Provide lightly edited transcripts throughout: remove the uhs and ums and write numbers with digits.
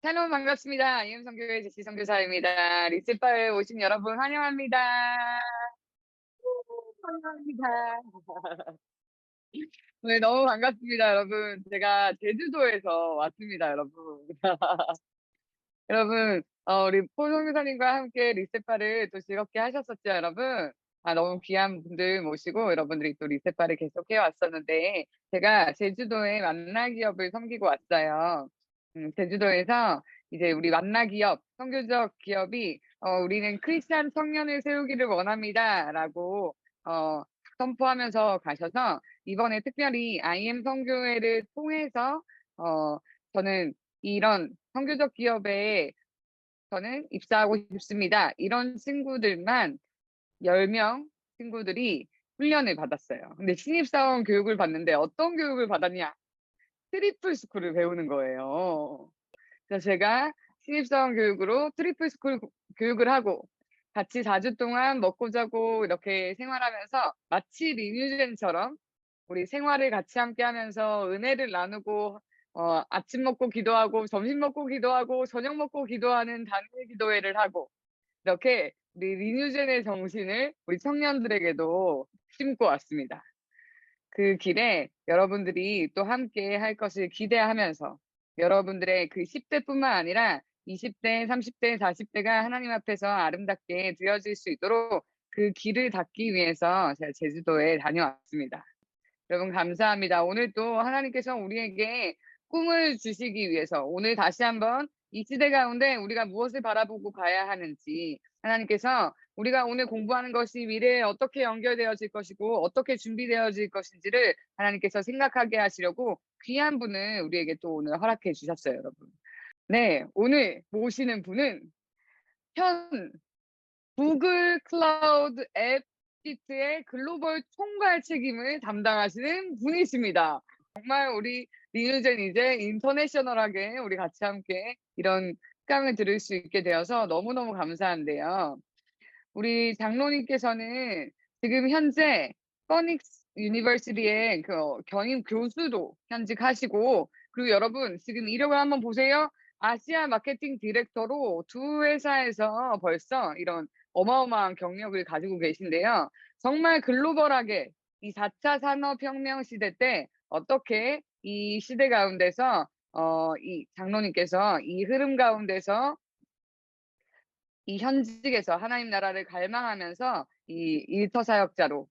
샬롬 반갑습니다. 이음성교회 제시 선교사입니다. 리스파에 오신 여러분 환영합니다. 환영합니다. 네, 너무 반갑습니다, 여러분. 제가 제주도에서 왔습니다, 여러분. 여러분, 우리 포 선교사님과 함께 리스파를 또 즐겁게 하셨었죠, 여러분? 너무 귀한 분들 모시고 여러분들이 또 리스파를 계속해 왔었는데, 제가 제주도에 만나기업을 섬기고 왔어요. 제주도에서 이제 우리 만나기업, 선교적 기업이, 우리는 크리스찬 청년을 세우기를 원합니다라고, 어, 선포하면서 가셔서, 이번에 특별히 IM 선교회를 통해서, 저는 이런 선교적 기업에 저는 입사하고 싶습니다. 이런 친구들만 10명 친구들이 훈련을 받았어요. 근데 신입사원 교육을 받는데 어떤 교육을 받았냐? 트리플 스쿨을 배우는 거예요. 그래서 제가 신입사원 교육으로 트리플 스쿨 교육을 하고 같이 4주 동안 먹고 자고 이렇게 생활하면서 마치 리뉴젠처럼 우리 생활을 같이 함께 하면서 은혜를 나누고 아침 먹고 기도하고 점심 먹고 기도하고 저녁 먹고 기도하는 단일 기도회를 하고 이렇게 우리 리뉴젠의 정신을 우리 청년들에게도 심고 왔습니다. 그 길에 여러분들이 또 함께 할 것을 기대하면서 여러분들의 그 10대뿐만 아니라 20대, 30대, 40대가 하나님 앞에서 아름답게 되어질 수 있도록 그 길을 닫기 위해서 제가 제주도에 다녀왔습니다. 여러분 감사합니다. 오늘 또 하나님께서 우리에게 꿈을 주시기 위해서 오늘 다시 한번 이 시대 가운데 우리가 무엇을 바라보고 가야 하는지 하나님께서 우리가 오늘 공부하는 것이 미래에 어떻게 연결되어질 것이고 어떻게 준비되어질 것인지를 하나님께서 생각하게 하시려고 귀한 분을 우리에게 또 오늘 허락해 주셨어요, 여러분. 네, 오늘 모시는 분은 현 구글 클라우드 앱 시트의 글로벌 총괄 책임을 담당하시는 분이십니다. 정말 우리 리뉴젠 이제 인터내셔널하게 우리 같이 함께 이런 특강을 들을 수 있게 되어서 너무너무 감사한데요. 우리 장로님께서는 지금 현재 퍼닉스 유니버시티의 그 견임 교수로 현직하시고 그리고 여러분 지금 이력을 한번 보세요. 아시아 마케팅 디렉터로 두 회사에서 벌써 이런 어마어마한 경력을 가지고 계신데요. 정말 글로벌하게 이 4차 산업혁명 시대 때 어떻게 이 시대 가운데서 이 장로님께서 이 흐름 가운데서 이 현직에서 하나님 나라를 갈망하면서 이 일터 사역자로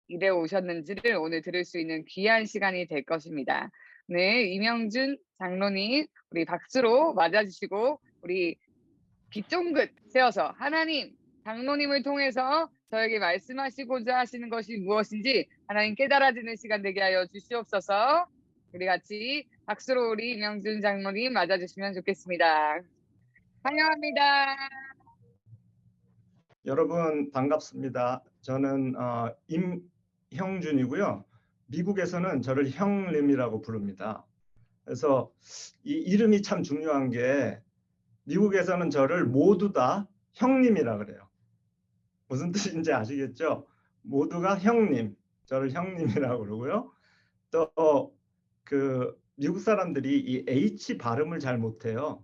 일해 오셨는지를 오늘 들을 수 있는 귀한 시간이 될 것입니다. 네, 이명준 장로님, 우리 박수로 맞아주시고, 우리 귀 쫑긋 세워서 하나님, 장로님을 통해서 저에게 말씀하시고자 하시는 것이 무엇인지 하나님 깨달아지는 시간 되게 하여 주시옵소서. 우리 같이 박수로 우리 이명준 장로님 맞아주시면 좋겠습니다. 환영합니다. 여러분 반갑습니다. 저는 임형준이고요. 미국에서는 저를 형님이라고 부릅니다. 그래서 이 이름이 참 중요한 게 미국에서는 저를 모두 다 형님이라 그래요. 무슨 뜻인지 아시겠죠? 모두가 형님, 저를 형님이라고 그러고요. 또 그 미국 사람들이 이 H 발음을 잘 못해요.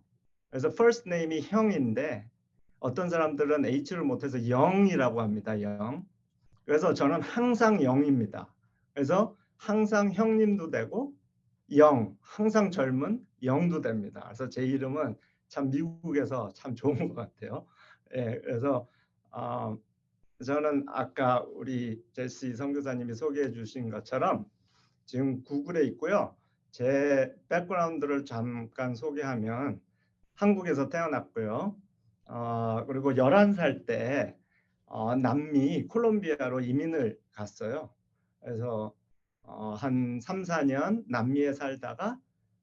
그래서 first name이 형인데 어떤 사람들은 H를 못해서 영이라고 합니다. 영. 그래서 저는 항상 영입니다. 그래서 항상 형님도 되고 영, 항상 젊은 영도 됩니다. 그래서 제 이름은 참 미국에서 참 좋은 것 같아요. 예, 그래서 저는 아까 우리 제시 선교사님이 소개해 주신 것처럼 지금 구글에 있고요. 제 백그라운드를 잠깐 소개하면 한국에서 태어났고요. 그리고 11살 때 남미 콜롬비아로 이민을 갔어요. 그래서 한 3, 4년 남미에 살다가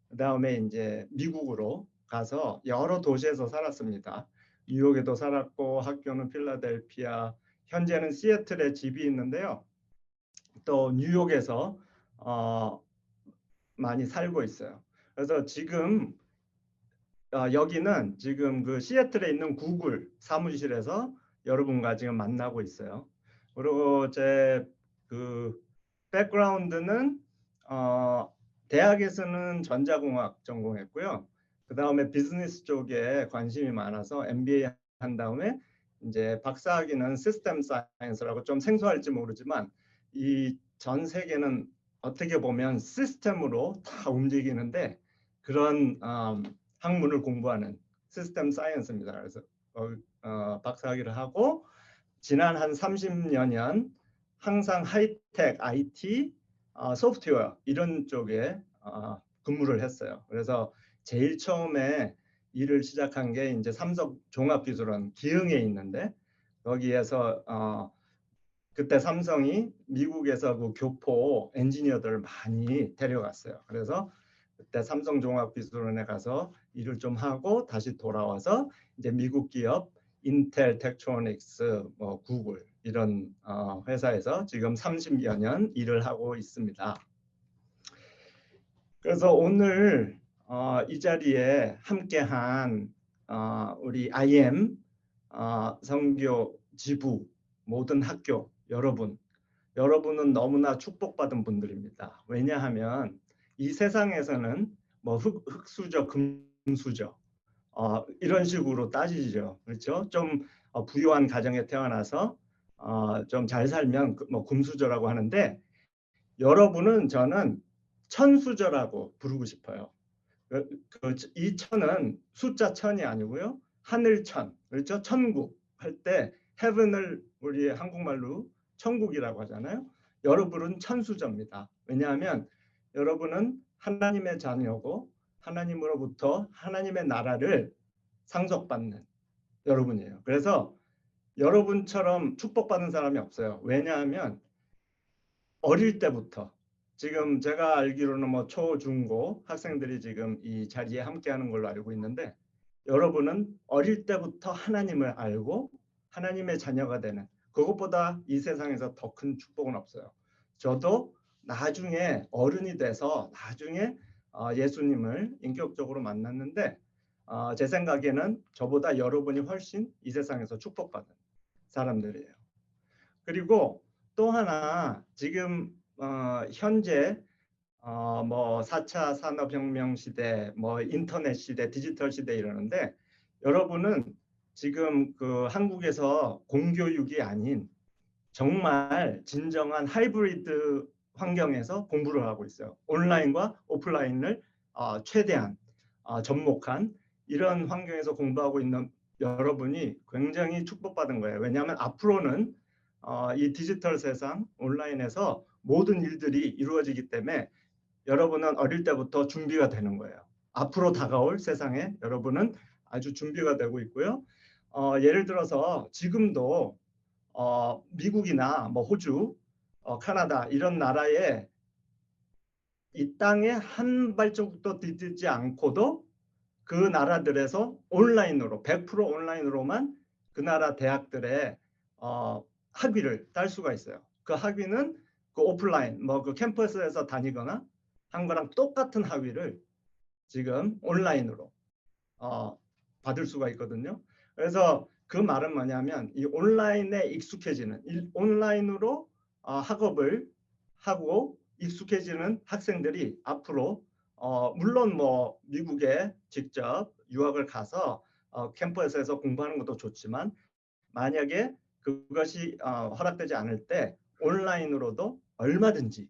그다음에 이제 미국으로 가서 여러 도시에서 살았습니다. 뉴욕에도 살았고 학교는 필라델피아, 현재는 시애틀에 집이 있는데요. 또 뉴욕에서 많이 살고 있어요. 그래서 지금 여기는 지금 그 시애틀에 있는 구글 사무실에서 여러분과 지금 만나고 있어요. 그리고 제 그 백그라운드는 대학에서는 전자공학 전공했고요. 그다음에 비즈니스 쪽에 관심이 많아서 MBA 한 다음에 이제 박사학위는 시스템 사이언스라고 좀 생소할지 모르지만 이 전 세계는 어떻게 보면 시스템으로 다 움직이는데 그런 학문을 공부하는 시스템 사이언스입니다. 그래서 박사학위를 하고 지난 한 30여 년 항상 하이텍, IT, 소프트웨어 이런 쪽에 근무를 했어요. 그래서 제일 처음에 일을 시작한 게 이제 삼성 종합기술원 기흥에 있는데 거기에서 그때 삼성이 미국에서 그 교포 엔지니어들을 많이 데려갔어요. 그래서 그때 삼성종합기술원에 가서 일을 좀 하고 다시 돌아와서 이제 미국 기업 인텔, 텍트로닉스, 뭐 구글 이런 회사에서 지금 30여 년 일을 하고 있습니다. 그래서 오늘 이 자리에 함께한 우리 IM 선교 지부 모든 학교 여러분은 너무나 축복받은 분들입니다. 왜냐하면 이 세상에서는 뭐 흙수저, 금수저 이런 식으로 따지죠. 그렇죠? 좀 부유한 가정에 태어나서 좀 잘 살면 뭐 금수저라고 하는데 여러분은 저는 천수저라고 부르고 싶어요. 이 천은 숫자 천이 아니고요. 하늘천, 그렇죠? 천국 할 때 heaven을 우리 한국말로 천국이라고 하잖아요. 여러분은 천수저입니다. 왜냐하면 여러분은 하나님의 자녀고 하나님으로부터 하나님의 나라를 상속받는 여러분이에요. 그래서 여러분처럼 축복받는 사람이 없어요. 왜냐하면 어릴 때부터 지금 제가 알기로는 뭐 초, 중, 고 학생들이 지금 이 자리에 함께하는 걸로 알고 있는데 여러분은 어릴 때부터 하나님을 알고 하나님의 자녀가 되는 그것보다 이 세상에서 더 큰 축복은 없어요. 저도 나중에 어른이 돼서 나중에 예수님을 인격적으로 만났는데 제 생각에는 저보다 여러분이 훨씬 이 세상에서 축복받은 사람들이에요. 그리고 또 하나 지금 현재 뭐 4차 산업혁명 시대, 뭐 인터넷 시대, 디지털 시대 이러는데 여러분은 지금 그 한국에서 공교육이 아닌 정말 진정한 하이브리드 환경에서 공부를 하고 있어요. 온라인과 오프라인을 최대한 접목한 이런 환경에서 공부하고 있는 여러분이 굉장히 축복받은 거예요. 왜냐하면 앞으로는 이 디지털 세상 온라인에서 모든 일들이 이루어지기 때문에 여러분은 어릴 때부터 준비가 되는 거예요. 앞으로 다가올 세상에 여러분은 아주 준비가 되고 있고요. 예를 들어서 지금도 미국이나 뭐 호주, 캐나다 이런 나라에 이 땅에 한 발자국도 디디지 않고도 그 나라들에서 온라인으로 100% 온라인으로만 그 나라 대학들의 학위를 딸 수가 있어요. 그 학위는 그 오프라인 뭐 그 캠퍼스에서 다니거나 한 거랑 똑같은 학위를 지금 온라인으로 받을 수가 있거든요. 그래서 그 말은 뭐냐면 이 온라인에 익숙해지는 온라인으로 학업을 하고 익숙해지는 학생들이 앞으로 물론 뭐 미국에 직접 유학을 가서 캠퍼스에서 공부하는 것도 좋지만 만약에 그것이 허락되지 않을 때 온라인으로도 얼마든지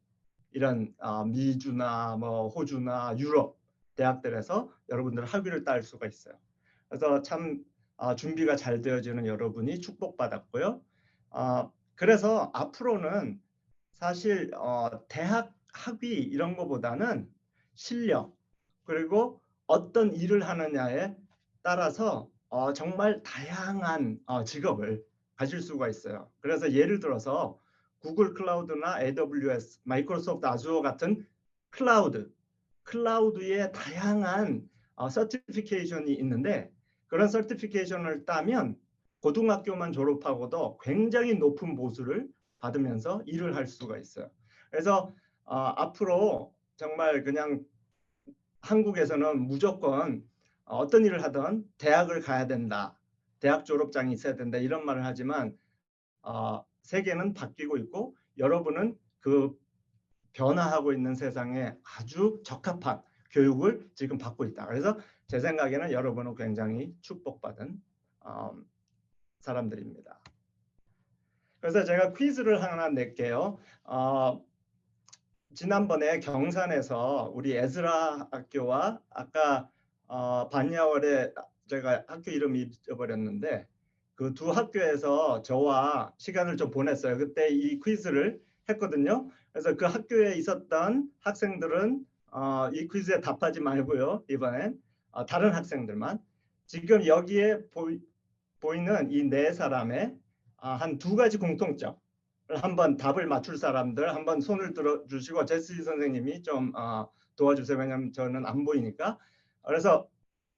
이런 미주나 뭐 호주나 유럽 대학들에서 여러분들 학위를 딸 수가 있어요. 그래서 참 준비가 잘 되어지는 여러분이 축복받았고요. 그래서 앞으로는 사실 대학 학위 이런 거보다는 실력 그리고 어떤 일을 하느냐에 따라서 정말 다양한 직업을 가질 수가 있어요. 그래서 예를 들어서 구글 클라우드나 AWS, 마이크로소프트 아주어 같은 클라우드의 다양한 서티피케이션이 있는데 그런 서티피케이션을 따면 고등학교만 졸업하고도 굉장히 높은 보수를 받으면서 일을 할 수가 있어요. 그래서 앞으로 정말 그냥 한국에서는 무조건 어떤 일을 하든 대학을 가야 된다. 대학 졸업장이 있어야 된다. 이런 말을 하지만 세계는 바뀌고 있고 여러분은 그 변화하고 있는 세상에 아주 적합한 교육을 지금 받고 있다. 그래서 제 생각에는 여러분은 굉장히 축복받은 사람들입니다. 그래서 제가 퀴즈를 하나 낼게요. 지난번에 경산에서 우리 에즈라 학교와 아까 반야월에 제가 학교 이름 잊어버렸는데 그 두 학교에서 저와 시간을 좀 보냈어요. 그때 이 퀴즈를 했거든요. 그래서 그 학교에 있었던 학생들은 이 퀴즈에 답하지 말고요. 이번엔 다른 학생들만. 지금 여기에 보이는 이 네 사람의 한 두 가지 공통점. 한번 답을 맞출 사람들 한번 손을 들어주시고 제시 선생님이 좀 도와주세요. 왜냐하면 저는 안 보이니까. 그래서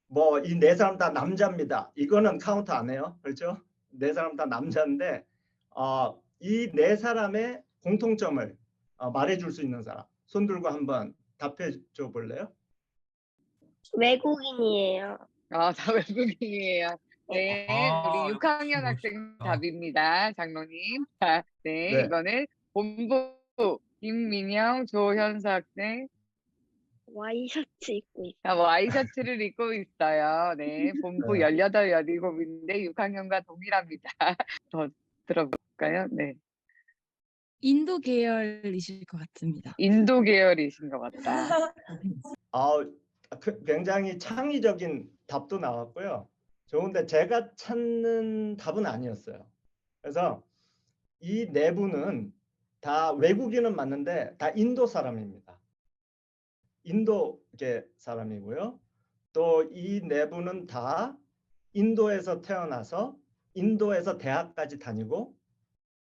뭐 이 네 사람 다 남자입니다. 이거는 카운트 안 해요. 그렇죠? 네 사람 다 남자인데 이 네 사람의 공통점을 말해줄 수 있는 사람 손 들고 한번 답해 줘 볼래요? 외국인이에요. 다 외국인이에요. 네, 우리 6학년 학생 답입니다. 장로님. 자, 네, 네. 이거는 본부 김민영, 조현서 학생. 와이셔츠 입고 있어요. 와이셔츠를 입고 있어요. 네, 본부 네. 18, 17인데 6학년과 동일합니다. 더 들어볼까요? 네. 인도 계열이실 것 같습니다. 인도 계열이신 것 같다. 굉장히 창의적인 답도 나왔고요. 좋은데 제가 찾는 답은 아니었어요. 그래서 이 네 분은 다 외국인은 맞는데 다 인도 사람입니다. 인도계 사람이고요. 또 이 네 분은 다 인도에서 태어나서 인도에서 대학까지 다니고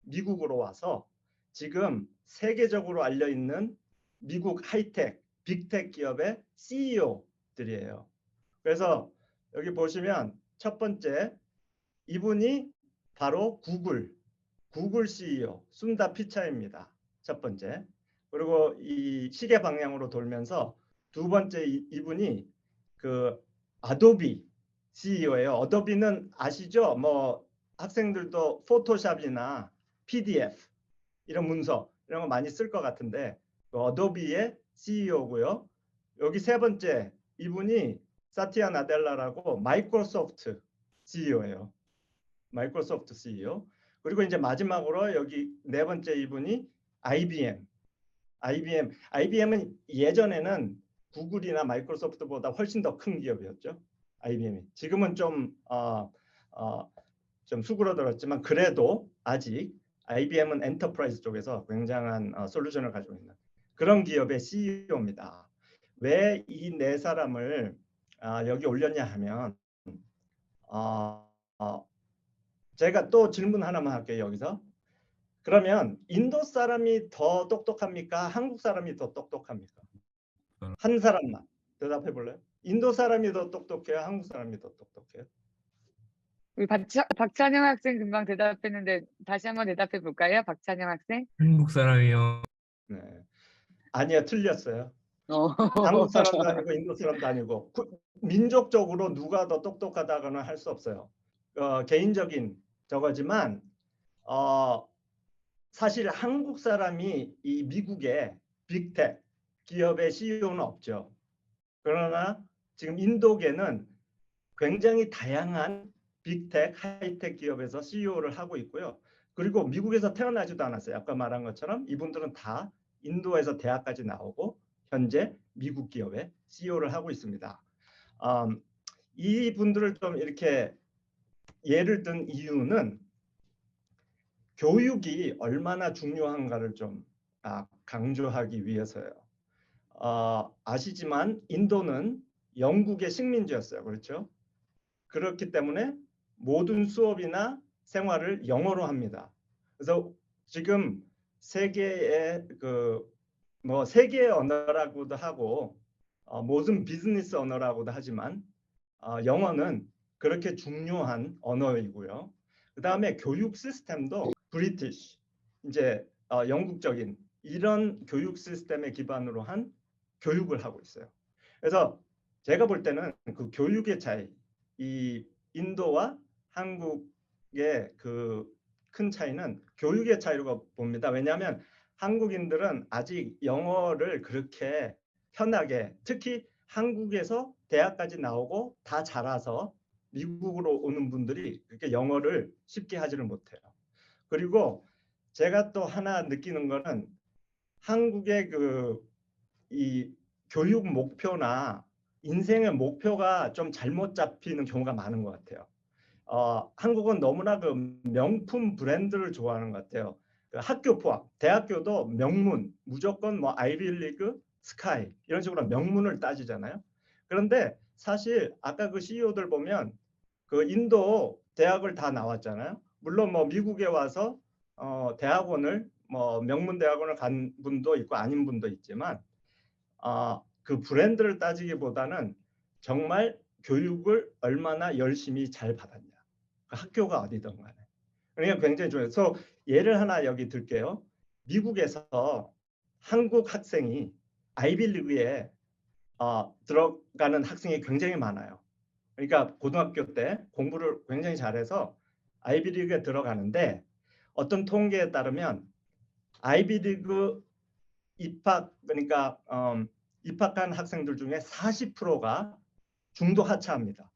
미국으로 와서 지금 세계적으로 알려 있는 미국 하이텍, 빅텍 기업의 CEO들이에요. 그래서 여기 보시면 첫 번째 이분이 바로 구글 CEO 순다 피차이입니다. 첫 번째. 그리고 이 시계 방향으로 돌면서 두 번째 이분이 그 아도비 CEO예요. 어도비는 아시죠? 뭐 학생들도 포토샵이나 PDF 이런 문서 이런 거 많이 쓸 것 같은데 그 어도비의 CEO고요. 여기 세 번째 이분이 사티아 나델라라고 마이크로소프트 CEO예요. 마이크로소프트 CEO. 그리고 이제 마지막으로 여기 네 번째 이분이 IBM은 예전에는 구글이나 마이크로소프트보다 훨씬 더 큰 기업이었죠. IBM이. 지금은 좀 수그러들었지만 그래도 아직 IBM은 엔터프라이즈 쪽에서 굉장한 솔루션을 가지고 있는 그런 기업의 CEO입니다. 왜 이 네 사람을 여기 올렸냐 하면 제가 또 질문 하나만 할게요. 여기서. 그러면 인도 사람이 더 똑똑합니까? 한국 사람이 더 똑똑합니까? 한 사람만 대답해 볼래요? 인도 사람이 더 똑똑해요? 한국 사람이 더 똑똑해요? 우리 박찬영 학생 금방 대답했는데 다시 한번 대답해 볼까요? 박찬영 학생. 한국 사람이요. 네. 아니요, 틀렸어요. 어. 한국 사람도 아니고 인도 사람도 아니고 민족적으로 누가 더 똑똑하다고는 할 수 없어요. 개인적인 저거지만 사실 한국 사람이 이 미국의 빅텍 기업의 CEO는 없죠. 그러나 지금 인도계는 굉장히 다양한 빅텍, 하이텍 기업에서 CEO를 하고 있고요. 그리고 미국에서 태어나지도 않았어요. 아까 말한 것처럼 이분들은 다 인도에서 대학까지 나오고 현재 미국 기업의 CEO를 하고 있습니다. 이분들을 좀 이렇게 예를 든 이유는 교육이 얼마나 중요한가를 좀 강조하기 위해서요. 아시지만 인도는 영국의 식민지였어요. 그렇죠? 그렇기 때문에 모든 수업이나 생활을 영어로 합니다. 그래서 지금 세계의 세계의 언어라고도 하고 모든 비즈니스 언어라고도 하지만 영어는 그렇게 중요한 언어이고요. 그 다음에 교육 시스템도 브리티시, 이제 영국적인 이런 교육 시스템에 기반으로 한 교육을 하고 있어요. 그래서 제가 볼 때는 그 교육의 차이, 이 인도와 한국의 그 큰 차이는 교육의 차이라고 봅니다. 왜냐하면 한국인들은 아직 영어를 그렇게 편하게, 특히 한국에서 대학까지 나오고 다 자라서 미국으로 오는 분들이 그렇게 영어를 쉽게 하지를 못해요. 그리고 제가 또 하나 느끼는 거는 한국의 이 교육 목표나 인생의 목표가 좀 잘못 잡히는 경우가 많은 것 같아요. 한국은 너무나 그 명품 브랜드를 좋아하는 것 같아요. 그 학교 포함, 대학교도 명문, 무조건 뭐 아이비리그, 스카이 이런 식으로 명문을 따지잖아요. 그런데 사실 아까 그 CEO들 보면 그 인도 대학을 다 나왔잖아요. 물론 뭐 미국에 와서 대학원을 뭐 명문 대학원을 간 분도 있고 아닌 분도 있지만 그 브랜드를 따지기보다는 정말 교육을 얼마나 열심히 잘 받았냐. 그 학교가 어디든 간에. 그러니까 굉장히 중요해요. 그래서 예를 하나 여기 들게요. 미국에서 한국 학생이 아이비리그에 들어가는 학생이 굉장히 많아요. 그러니까 고등학교 때 공부를 굉장히 잘해서 아이비리그에 들어가는데 어떤 통계에 따르면 아이비리그 입학 그러니까 입학한 학생들 중에 40%가 중도 하차합니다.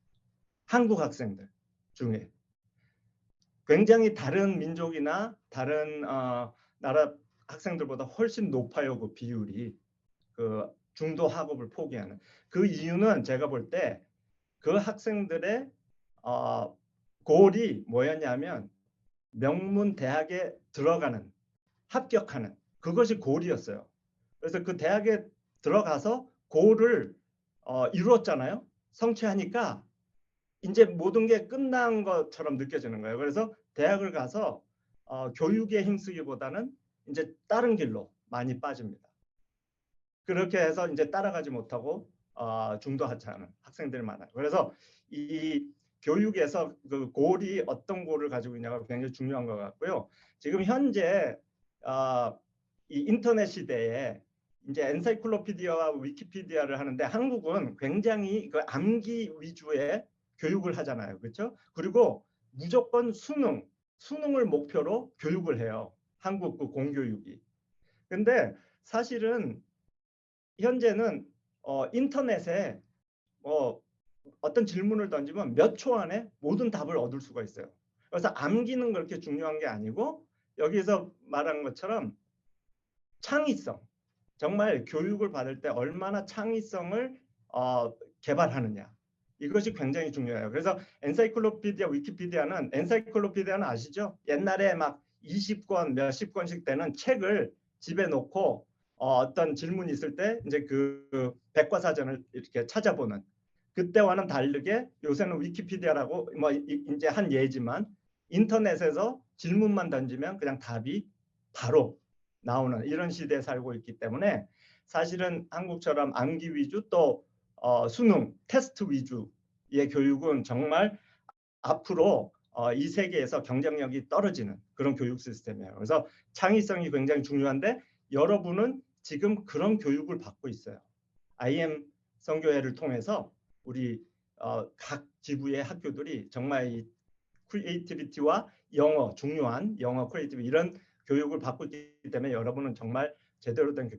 한국 학생들 중에. 굉장히 다른 민족이나 다른 나라 학생들보다 훨씬 높아요. 그 비율이. 그 중도 학업을 포기하는. 그 이유는 제가 볼 때 그 학생들의 골이 뭐였냐면 명문 대학에 들어가는, 합격하는 그것이 골이었어요. 그래서 그 대학에 들어가서 골을 이루었잖아요. 성취하니까 이제 모든 게 끝난 것처럼 느껴지는 거예요. 그래서 대학을 가서 교육에 힘쓰기보다는 이제 다른 길로 많이 빠집니다. 그렇게 해서 이제 따라가지 못하고 중도 하차하는 학생들이 많아요. 그래서 이 교육에서 그 골이 어떤 골을 가지고 있냐가 굉장히 중요한 것 같고요. 지금 현재 이 인터넷 시대에 이제 엔사이클로피디아와 위키피디아를 하는데 한국은 굉장히 그 암기 위주의 교육을 하잖아요. 그렇죠? 그리고 무조건 수능을 목표로 교육을 해요. 한국 그 공교육이. 근데 사실은 현재는 인터넷에 어떤 질문을 던지면 몇 초 안에 모든 답을 얻을 수가 있어요. 그래서 암기는 그렇게 중요한 게 아니고 여기서 말한 것처럼 창의성, 정말 교육을 받을 때 얼마나 창의성을 개발하느냐. 이것이 굉장히 중요해요. 그래서 엔사이클로피디아, 위키피디아는 엔사이클로피디아는 아시죠? 옛날에 막 20권, 몇십 권씩 되는 책을 집에 놓고 어떤 질문이 있을 때 이제 그 백과사전을 이렇게 찾아보는 그때와는 다르게 요새는 위키피디아라고 뭐 이제 한 예지만 인터넷에서 질문만 던지면 그냥 답이 바로 나오는 이런 시대에 살고 있기 때문에 사실은 한국처럼 암기 위주 또 수능, 테스트 위주의 교육은 정말 앞으로 이 세계에서 경쟁력이 떨어지는 그런 교육 시스템이에요. 그래서 창의성이 굉장히 중요한데 여러분은 지금 그런 교육을 받고 있어요. IM 선교회를 통해서 우리 각 지부의 학교들이 정말 이 크리에이티비티와 영어, 중요한 영어 크리에이티비티 이런 교육을 받고 있기 때문에 여러분은 정말 제대로 된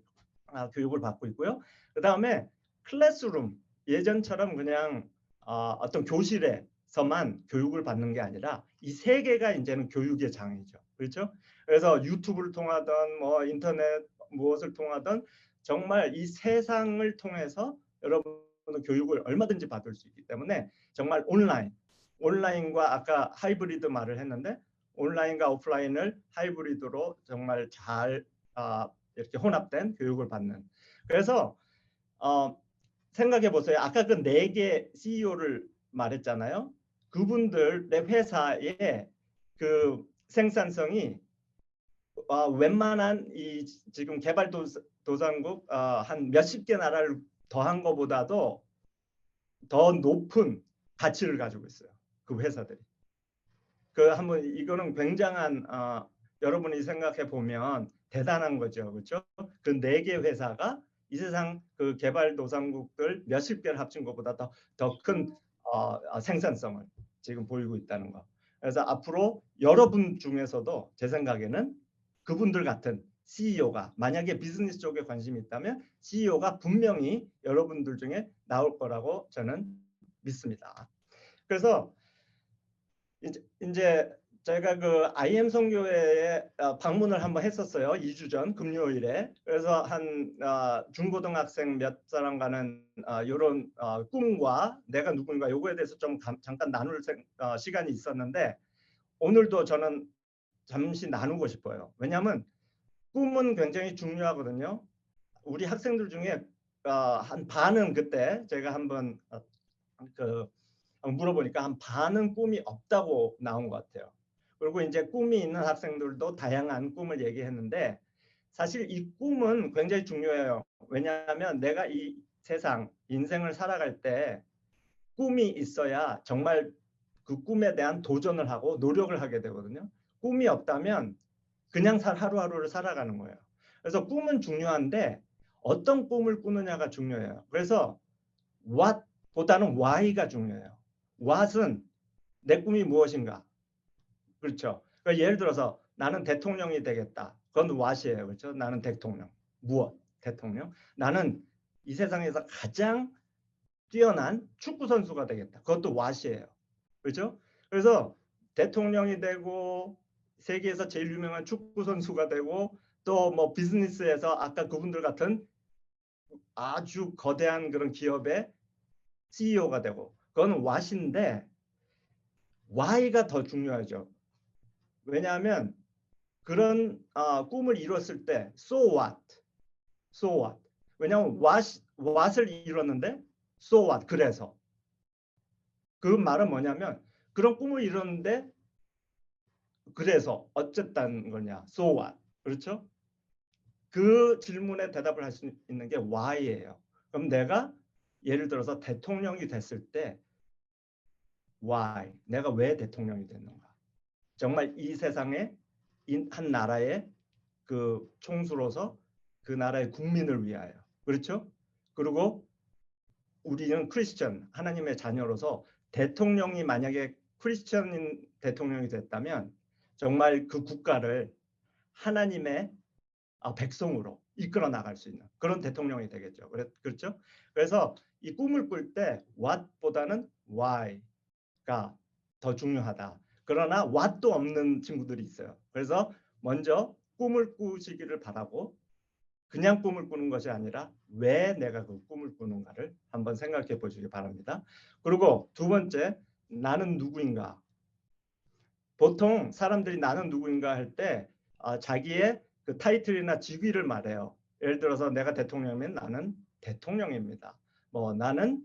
교육을 받고 있고요. 그 다음에 클래스룸, 예전처럼 그냥 어떤 교실에서만 교육을 받는 게 아니라 이 세계가 이제는 교육의 장이죠. 그렇죠? 그래서 유튜브를 통하던 뭐 인터넷 무엇을 통하던 정말 이 세상을 통해서 여러분은 교육을 얼마든지 받을 수 있기 때문에 정말 온라인과 아까 하이브리드 말을 했는데 온라인과 오프라인을 하이브리드로 정말 잘 이렇게 혼합된 교육을 받는. 그래서 생각해 보세요. 아까 그 4개 CEO를 말했잖아요. 그분들의 회사의 그 생산성이 웬만한 이 지금 개발도상국 한 몇십 개 나라를 더한 것보다도 더 높은 가치를 가지고 있어요. 그 회사들이. 한번 이거는 굉장한 여러분이 생각해 보면 대단한 거죠. 그렇죠? 그 4개 회사가 이 세상 그 개발도상국들 몇십 개를 합친 것보다 더 큰 생산성을 지금 보이고 있다는 거. 그래서 앞으로 여러분 중에서도 제 생각에는 그분들 같은 CEO가 만약에 비즈니스 쪽에 관심이 있다면 CEO가 분명히 여러분들 중에 나올 거라고 저는 믿습니다. 그래서 이제 제가 그 IM 선교회에 방문을 한번 했었어요. 2주 전 금요일에. 그래서 한 중고등학생 몇 사람과는 이런 꿈과 내가 누군가 요거에 대해서 좀 잠깐 나눌 시간이 있었는데 오늘도 저는 잠시 나누고 싶어요. 왜냐하면 꿈은 굉장히 중요하거든요. 우리 학생들 중에 한 반은 그때 제가 한번 물어보니까 한 반은 꿈이 없다고 나온 것 같아요. 그리고 이제 꿈이 있는 학생들도 다양한 꿈을 얘기했는데 사실 이 꿈은 굉장히 중요해요. 왜냐하면 내가 이 세상 인생을 살아갈 때 꿈이 있어야 정말 그 꿈에 대한 도전을 하고 노력을 하게 되거든요. 꿈이 없다면 그냥 하루하루를 살아가는 거예요. 그래서 꿈은 중요한데 어떤 꿈을 꾸느냐가 중요해요. 그래서 what 보다는 why가 중요해요. what은 내 꿈이 무엇인가. 그렇죠. 그러니까 예를 들어서 나는 대통령이 되겠다. 그건 what이에요. 그렇죠. 나는 대통령. 무엇? 대통령. 나는 이 세상에서 가장 뛰어난 축구 선수가 되겠다. 그것도 what이에요. 그렇죠? 그래서 대통령이 되고 세계에서 제일 유명한 축구 선수가 되고 또 뭐 비즈니스에서 아까 그분들 같은 아주 거대한 그런 기업의 CEO가 되고 그건 what인데 why가 더 중요하죠. 왜냐하면 그런 꿈을 이뤘을 때 so what? so what? 왜냐하면 what을 이뤘는데 so what? 그래서 그 말은 뭐냐면 그런 꿈을 이뤘는데 그래서 어쨌다는 거냐? so what? 그렇죠? 그 질문에 대답을 할 수 있는 게 why예요. 그럼 내가 예를 들어서 대통령이 됐을 때 why? 내가 왜 대통령이 됐는가? 정말 이 세상에 한 나라의 그 총수로서 그 나라의 국민을 위하여. 그렇죠? 그리고 우리는 크리스천, 하나님의 자녀로서 대통령이 만약에 크리스천인 대통령이 됐다면 정말 그 국가를 하나님의 백성으로 이끌어 나갈 수 있는 그런 대통령이 되겠죠. 그렇죠? 그래서 이 꿈을 꿀 때 what보다는 why가 더 중요하다. 그러나 what도 없는 친구들이 있어요. 그래서 먼저 꿈을 꾸시기를 바라고 그냥 꿈을 꾸는 것이 아니라 왜 내가 그 꿈을 꾸는가를 한번 생각해 보시기 바랍니다. 그리고 두 번째, 나는 누구인가? 보통 사람들이 나는 누구인가 할 때 자기의 그 타이틀이나 직위를 말해요. 예를 들어서 내가 대통령이면 나는 대통령입니다. 뭐 나는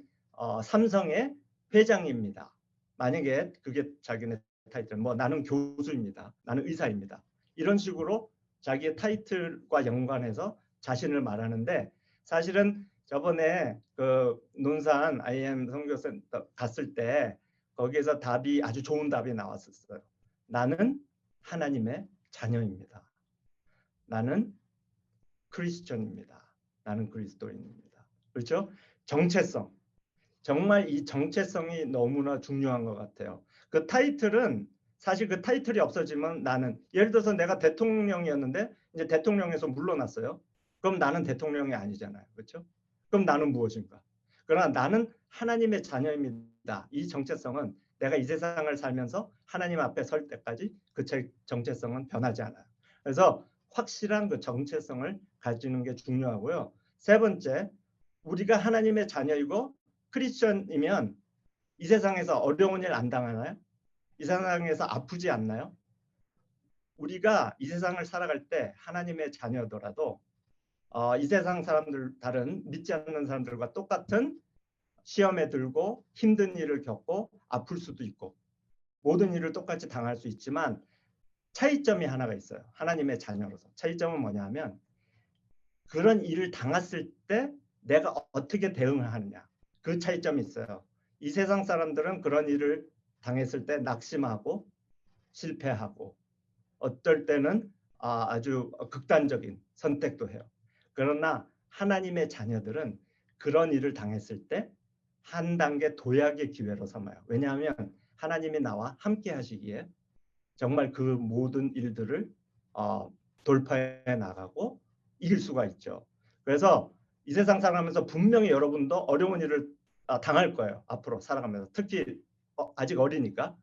삼성의 회장입니다. 만약에 그게 자기네 타이틀, 뭐 나는 교수입니다. 나는 의사입니다. 이런 식으로 자기의 타이틀과 연관해서 자신을 말하는데 사실은 저번에 그 논산 IM 선교센터 갔을 때 거기에서 답이 아주 좋은 답이 나왔었어요. 나는 하나님의 자녀입니다. 나는 크리스천입니다. 나는 그리스도인입니다. 그렇죠? 정체성. 정말 이 정체성이 너무나 중요한 것 같아요. 그 타이틀은 사실 그 타이틀이 없어지면 나는 예를 들어서 내가 대통령이었는데 이제 대통령에서 물러났어요. 그럼 나는 대통령이 아니잖아요. 그렇죠? 그럼 나는 무엇인가? 그러나 나는 하나님의 자녀입니다. 이 정체성은 내가 이 세상을 살면서 하나님 앞에 설 때까지 그 정체성은 변하지 않아요. 그래서 확실한 그 정체성을 가지는 게 중요하고요. 세 번째, 우리가 하나님의 자녀이고 크리스천이면 이 세상에서 어려운 일 안 당하나요? 이 세상에서 아프지 않나요? 우리가 이 세상을 살아갈 때 하나님의 자녀더라도 이 세상 사람들 다른 믿지 않는 사람들과 똑같은 시험에 들고 힘든 일을 겪고 아플 수도 있고 모든 일을 똑같이 당할 수 있지만 차이점이 하나가 있어요. 하나님의 자녀로서. 차이점은 뭐냐 하면 그런 일을 당했을 때 내가 어떻게 대응을 하느냐. 그 차이점이 있어요. 이 세상 사람들은 그런 일을 당했을 때 낙심하고 실패하고 어떨 때는 아주 극단적인 선택도 해요. 그러나 하나님의 자녀들은 그런 일을 당했을 때 한 단계 도약의 기회로 삼아요. 왜냐하면 하나님이 나와 함께 하시기에 정말 그 모든 일들을 돌파해 나가고 이길 수가 있죠. 그래서 이 세상 살아가면서 분명히 여러분도 어려운 일을 당할 거예요. 앞으로 살아가면서 특히 아직 어리니까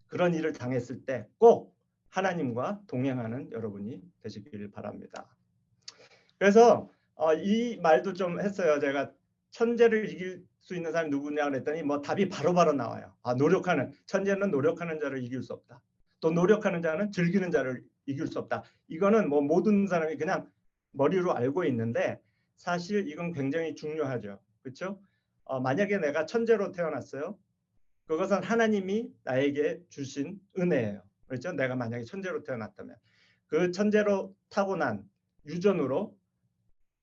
그런 일을 당했을 때 꼭 하나님과 동행하는 여러분이 되시길 바랍니다. 그래서 이 말도 좀 했어요. 제가 천재를 이길 수 있는 사람이 누구냐 그랬더니 뭐 답이 바로바로 나와요. 노력하는 천재는 노력하는 자를 이길 수 없다. 또 노력하는 자는 즐기는 자를 이길 수 없다. 이거는 뭐 모든 사람이 그냥 머리로 알고 있는데 사실 이건 굉장히 중요하죠. 그렇죠? 만약에 내가 천재로 태어났어요. 그것은 하나님이 나에게 주신 은혜예요. 그렇죠? 내가 만약에 천재로 태어났다면 그 천재로 타고난 유전으로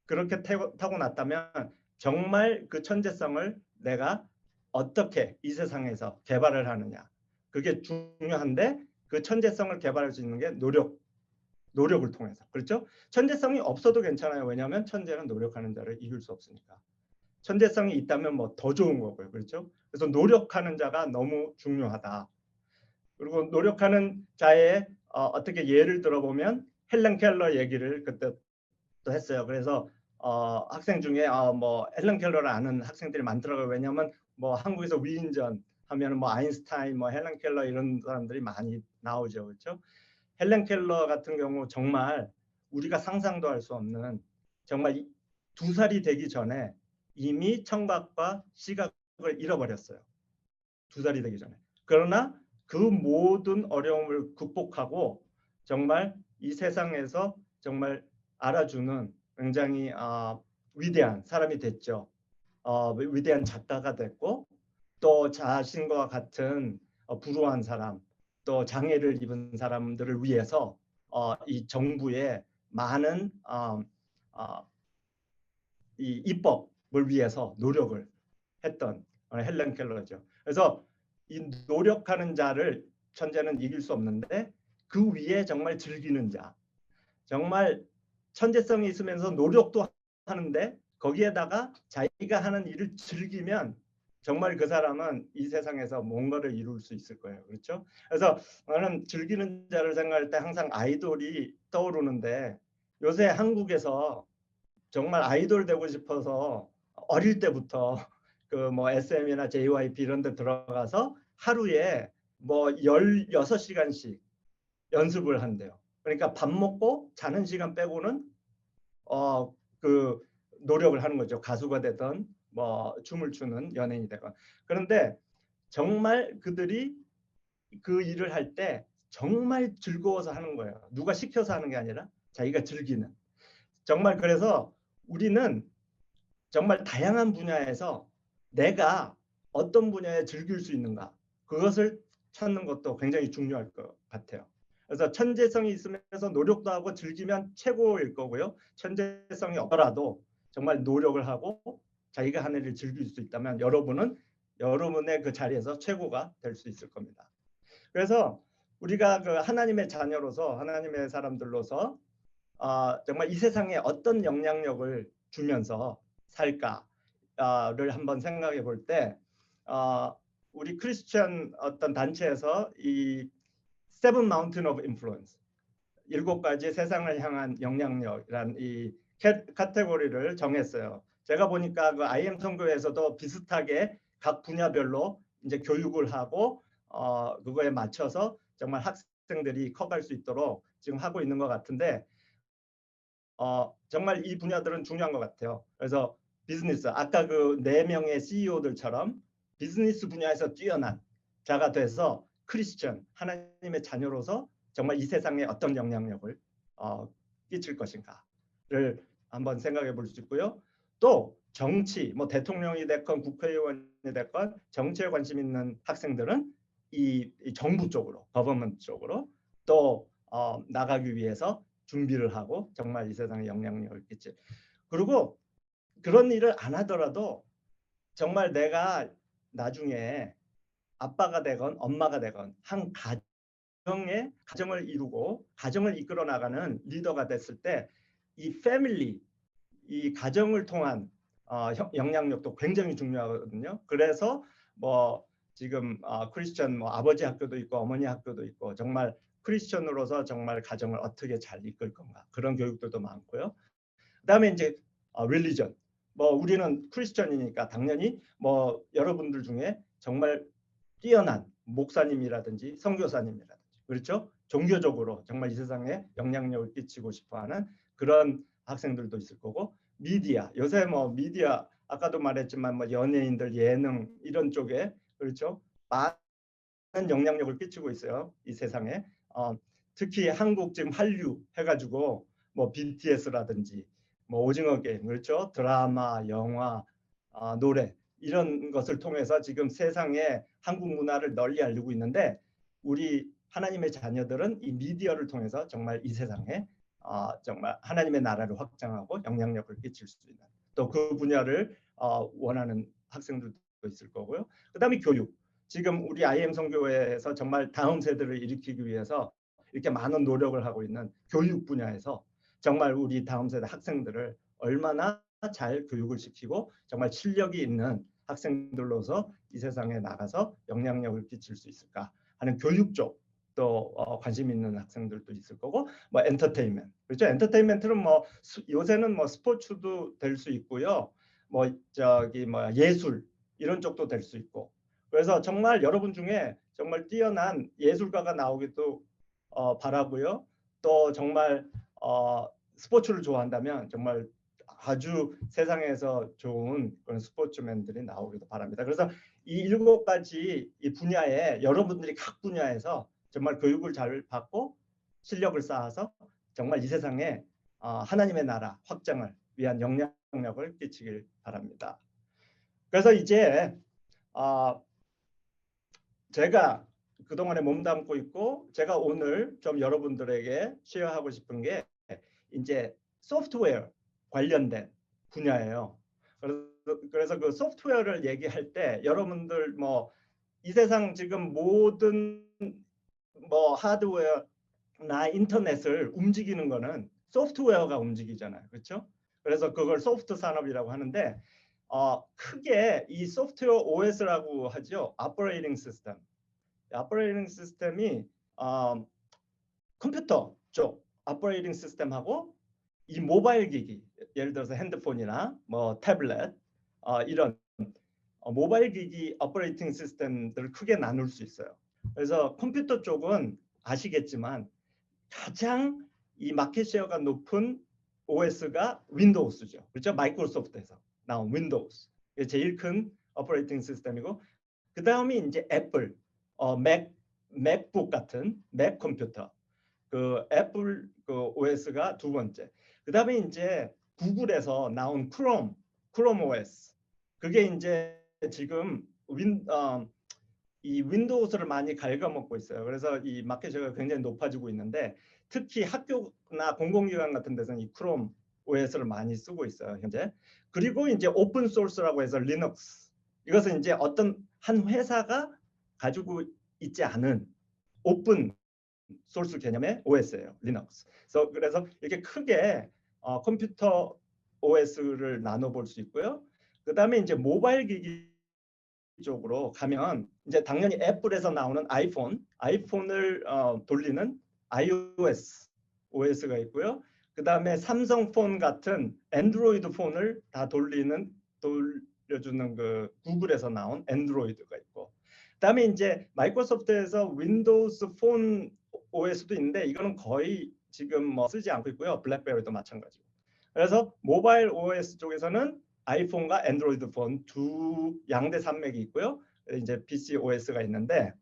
그렇게 타고났다면 정말 그 천재성을 내가 어떻게 이 세상에서 개발을 하느냐. 그게 중요한데 그 천재성을 개발할 수 있는 게 노력을 통해서. 그렇죠? 천재성이 없어도 괜찮아요. 왜냐하면 천재는 노력하는 자를 이길 수 없으니까. 천재성이 있다면 뭐 더 좋은 거고요. 그렇죠? 그래서 노력하는 자가 너무 중요하다. 그리고 노력하는 자의 어떻게 예를 들어보면 헬렌 켈러 얘기를 그때 또 했어요. 그래서 학생 중에 뭐 헬렌 켈러를 아는 학생들이 많더라고요. 왜냐하면 뭐 한국에서 위인전 하면 뭐 아인슈타인, 뭐 헬렌 켈러 이런 사람들이 많이 나오죠. 그렇죠? 헬렌 켈러 같은 경우 정말 우리가 상상도 할 수 없는 정말 2살이 되기 전에 이미 청각과 시각을 잃어버렸어요. 2살이 되기 전에. 그러나 그 모든 어려움을 극복하고 정말 이 세상에서 정말 알아주는 굉장히 위대한 사람이 됐죠. 위대한 작가가 됐고 또 자신과 같은 불우한 사람, 또 장애를 입은 사람들을 위해서 이 정부의 많은 이 입법을 위해서 노력을 했던 헬렌 켈러죠. 그래서 이 노력하는 자를 천재는 이길 수 없는데 그 위에 정말 즐기는 자, 정말 천재성이 있으면서 노력도 하는데 거기에다가 자기가 하는 일을 즐기면 정말 그 사람은 이 세상에서 뭔가를 이룰 수 있을 거예요. 그렇죠? 그래서 나는 즐기는 자를 생각할 때 항상 아이돌이 떠오르는데 요새 한국에서 정말 아이돌 되고 싶어서 어릴 때부터 그 뭐 SM이나 JYP 이런 데 들어가서 하루에 뭐 16시간씩 연습을 한대요. 그러니까 밥 먹고 자는 시간 빼고는 그 노력을 하는 거죠. 가수가 되든 뭐 춤을 추는 연예인이 되건. 그런데 정말 그들이 그 일을 할 때 정말 즐거워서 하는 거예요. 누가 시켜서 하는 게 아니라 자기가 즐기는. 정말 그래서 우리는 정말 다양한 분야에서 내가 어떤 분야에 즐길 수 있는가 그것을 찾는 것도 굉장히 중요할 것 같아요. 그래서 천재성이 있으면서 노력도 하고 즐기면 최고일 거고요. 천재성이 없더라도 정말 노력을 하고 자기가 하는 일을 즐길 수 있다면 여러분은 여러분의 그 자리에서 최고가 될 수 있을 겁니다. 그래서 우리가 그 하나님의 자녀로서 하나님의 사람들로서 정말 이 세상에 어떤 영향력을 주면서 살까를 한번 생각해 볼 때 우리 크리스천 어떤 단체에서 이 Seven Mountain of Influence 7가지 세상을 향한 영향력이라는 이 카테고리를 정했어요. 제가 보니까 그 IM 선교에서도 비슷하게 각 분야별로 이제 교육을 하고 그거에 맞춰서 정말 학생들이 커갈 수 있도록 지금 하고 있는 것 같은데 정말 이 분야들은 중요한 것 같아요. 그래서 비즈니스, 아까 그 4명의 CEO들처럼 비즈니스 분야에서 뛰어난 자가 돼서 크리스천, 하나님의 자녀로서 정말 이 세상에 어떤 영향력을 끼칠 것인가를 한번 생각해 볼 수 있고요. 또 정치, 뭐 대통령이 됐건 국회의원이 됐건 정치에 관심 있는 학생들은 이 정부 쪽으로, 거버먼트 쪽으로 또 나가기 위해서 준비를 하고 정말 이 세상에 영향력을 끼칠. 그리고 그런 일을 안 하더라도 정말 내가 나중에 아빠가 되건 엄마가 되건 한 가정을 이루고 가정을 이끌어 나가는 리더가 됐을 때 이 패밀리, 이 가정을 통한 영향력도 굉장히 중요하거든요. 그래서 뭐 지금 크리스천 뭐 아버지 학교도 있고 어머니 학교도 있고 정말 크리스천으로서 정말 가정을 어떻게 잘 이끌 건가 그런 교육들도 많고요. 그다음에 이제 릴리전 뭐 우리는 크리스천이니까 당연히 뭐 여러분들 중에 정말 뛰어난 목사님이라든지 선교사님이라든지 그렇죠? 종교적으로 정말 이 세상에 영향력을 끼치고 싶어하는 그런 학생들도 있을 거고 미디어 요새 뭐 미디어 아까도 말했지만 뭐 연예인들 예능 이런 쪽에 그렇죠? 많은 영향력을 끼치고 있어요. 이 세상에 특히 한국 지금 한류 해가지고 뭐 BTS라든지 뭐 오징어 게임 그렇죠? 드라마, 영화, 노래 이런 것을 통해서 지금 세상에 한국 문화를 널리 알리고 있는데 우리 하나님의 자녀들은 이 미디어를 통해서 정말 이 세상에 정말 하나님의 나라를 확장하고 영향력을 끼칠 수 있는 또 그 분야를 원하는 학생들도 있을 거고요. 그다음에 교육. 지금 우리 IM 선교회에서 정말 다음 세대를 일으키기 위해서 이렇게 많은 노력을 하고 있는 교육 분야에서 정말 우리 다음 세대 학생들을 얼마나 잘 교육을 시키고 정말 실력이 있는 학생들로서 이 세상에 나가서 영향력을 끼칠 수 있을까 하는 교육 쪽도 관심 있는 학생들도 있을 거고 뭐 엔터테인먼트 그렇죠. 엔터테인먼트는 뭐 요새는 뭐 스포츠도 될 수 있고요. 뭐 저기 뭐 예술 이런 쪽도 될 수 있고 그래서 정말 여러분 중에 정말 뛰어난 예술가가 나오기도 바라고요. 또 정말 스포츠를 좋아한다면 정말 아주 세상에서 좋은 그런 스포츠맨들이 나오기도 바랍니다. 그래서 이 7가지 이 분야에 여러분들이 각 분야에서 정말 교육을 잘 받고 실력을 쌓아서 정말 이 세상에 하나님의 나라 확장을 위한 영향력을 끼치길 바랍니다. 그래서 이제 제가 그동안에 몸담고 있고 제가 오늘 좀 여러분들에게 쉐어하고 싶은 게 이제 소프트웨어 관련된 분야예요. 그래서 그 소프트웨어를 얘기할 때 여러분들 뭐 이 세상 지금 모든 뭐 하드웨어나 인터넷을 움직이는 거는 소프트웨어가 움직이잖아요. 그렇죠? 그래서 그걸 소프트 산업이라고 하는데 크게 이 소프트웨어 OS라고 하죠. 오퍼레이팅 시스템. 오퍼레이팅 시스템이 컴퓨터 쪽 오퍼레이팅 시스템하고 이 모바일 기기 예를 들어서 핸드폰이나 뭐 태블릿 이런 모바일 기기 오퍼레이팅 시스템들을 크게 나눌 수 있어요. 그래서 컴퓨터 쪽은 아시겠지만 가장 이 마켓 쉐어가 높은 OS가 윈도우스죠. 그렇죠? 마이크로소프트에서 나온 윈도우스. 이게 제일 큰 오퍼레이팅 시스템이고 그 다음이 이제 애플, 맥북 같은 맥 컴퓨터. 그 애플 그 OS가 두 번째. 그 다음에 이제 구글에서 나온 크롬 OS. 그게 이제 지금 이 윈도우스를 많이 갉아먹고 있어요. 그래서 이 마켓이 굉장히 높아지고 있는데 특히 학교나 공공기관 같은 데서는 이 크롬 OS를 많이 쓰고 있어요. 현재. 그리고 이제 오픈 소스라고 해서 리눅스. 이것은 이제 어떤 한 회사가 가지고 있지 않은 오픈 소스 개념의 OS예요. 리눅스. 그래서 이렇게 크게 컴퓨터 OS를 나눠볼 수 있고요. 그 다음에 이제 모바일 기기 쪽으로 가면 이제 당연히 애플에서 나오는 아이폰을 돌리는 iOS OS가 있고요. 그 다음에 삼성폰 같은 안드로이드 폰을 다 돌려주는 그 구글에서 나온 안드로이드가 있고, 그 다음에 이제 마이크로소프트에서 윈도우스 폰 OS도 있는데 이거는 거의 지금 뭐 쓰지 않고 있고요. 블랙베리도 마찬가지고. 그래서 모바일 OS 쪽에서는 아이폰과 안드로이드 폰 두 양대 산맥이 있고요. 이제 PC OS가 있는데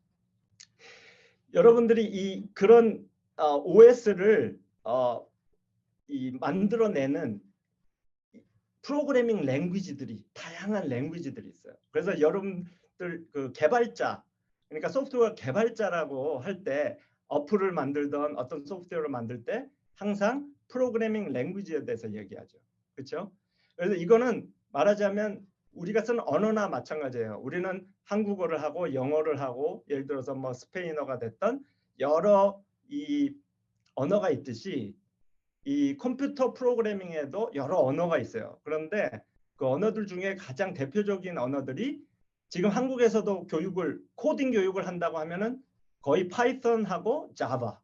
여러분들이 이 그런 OS를 만들어내는 프로그래밍 랭귀지들이 다양한 랭귀지들이 있어요. 그래서 여러분들 그 개발자 그러니까 소프트웨어 개발자라고 할 때 어플을 만들던 어떤 소프트웨어를 만들 때 항상 프로그래밍 랭귀지에 대해서 얘기하죠. 그렇죠? 그래서 이거는 말하자면 우리가 쓰는 언어나 마찬가지예요. 우리는 한국어를 하고 영어를 하고 예를 들어서 뭐 스페인어가 됐던 여러 이 언어가 있듯이 이 컴퓨터 프로그래밍에도 여러 언어가 있어요. 그런데 그 언어들 중에 가장 대표적인 언어들이 지금 한국에서도 코딩 교육을 한다고 하면은 거의 파이썬하고 자바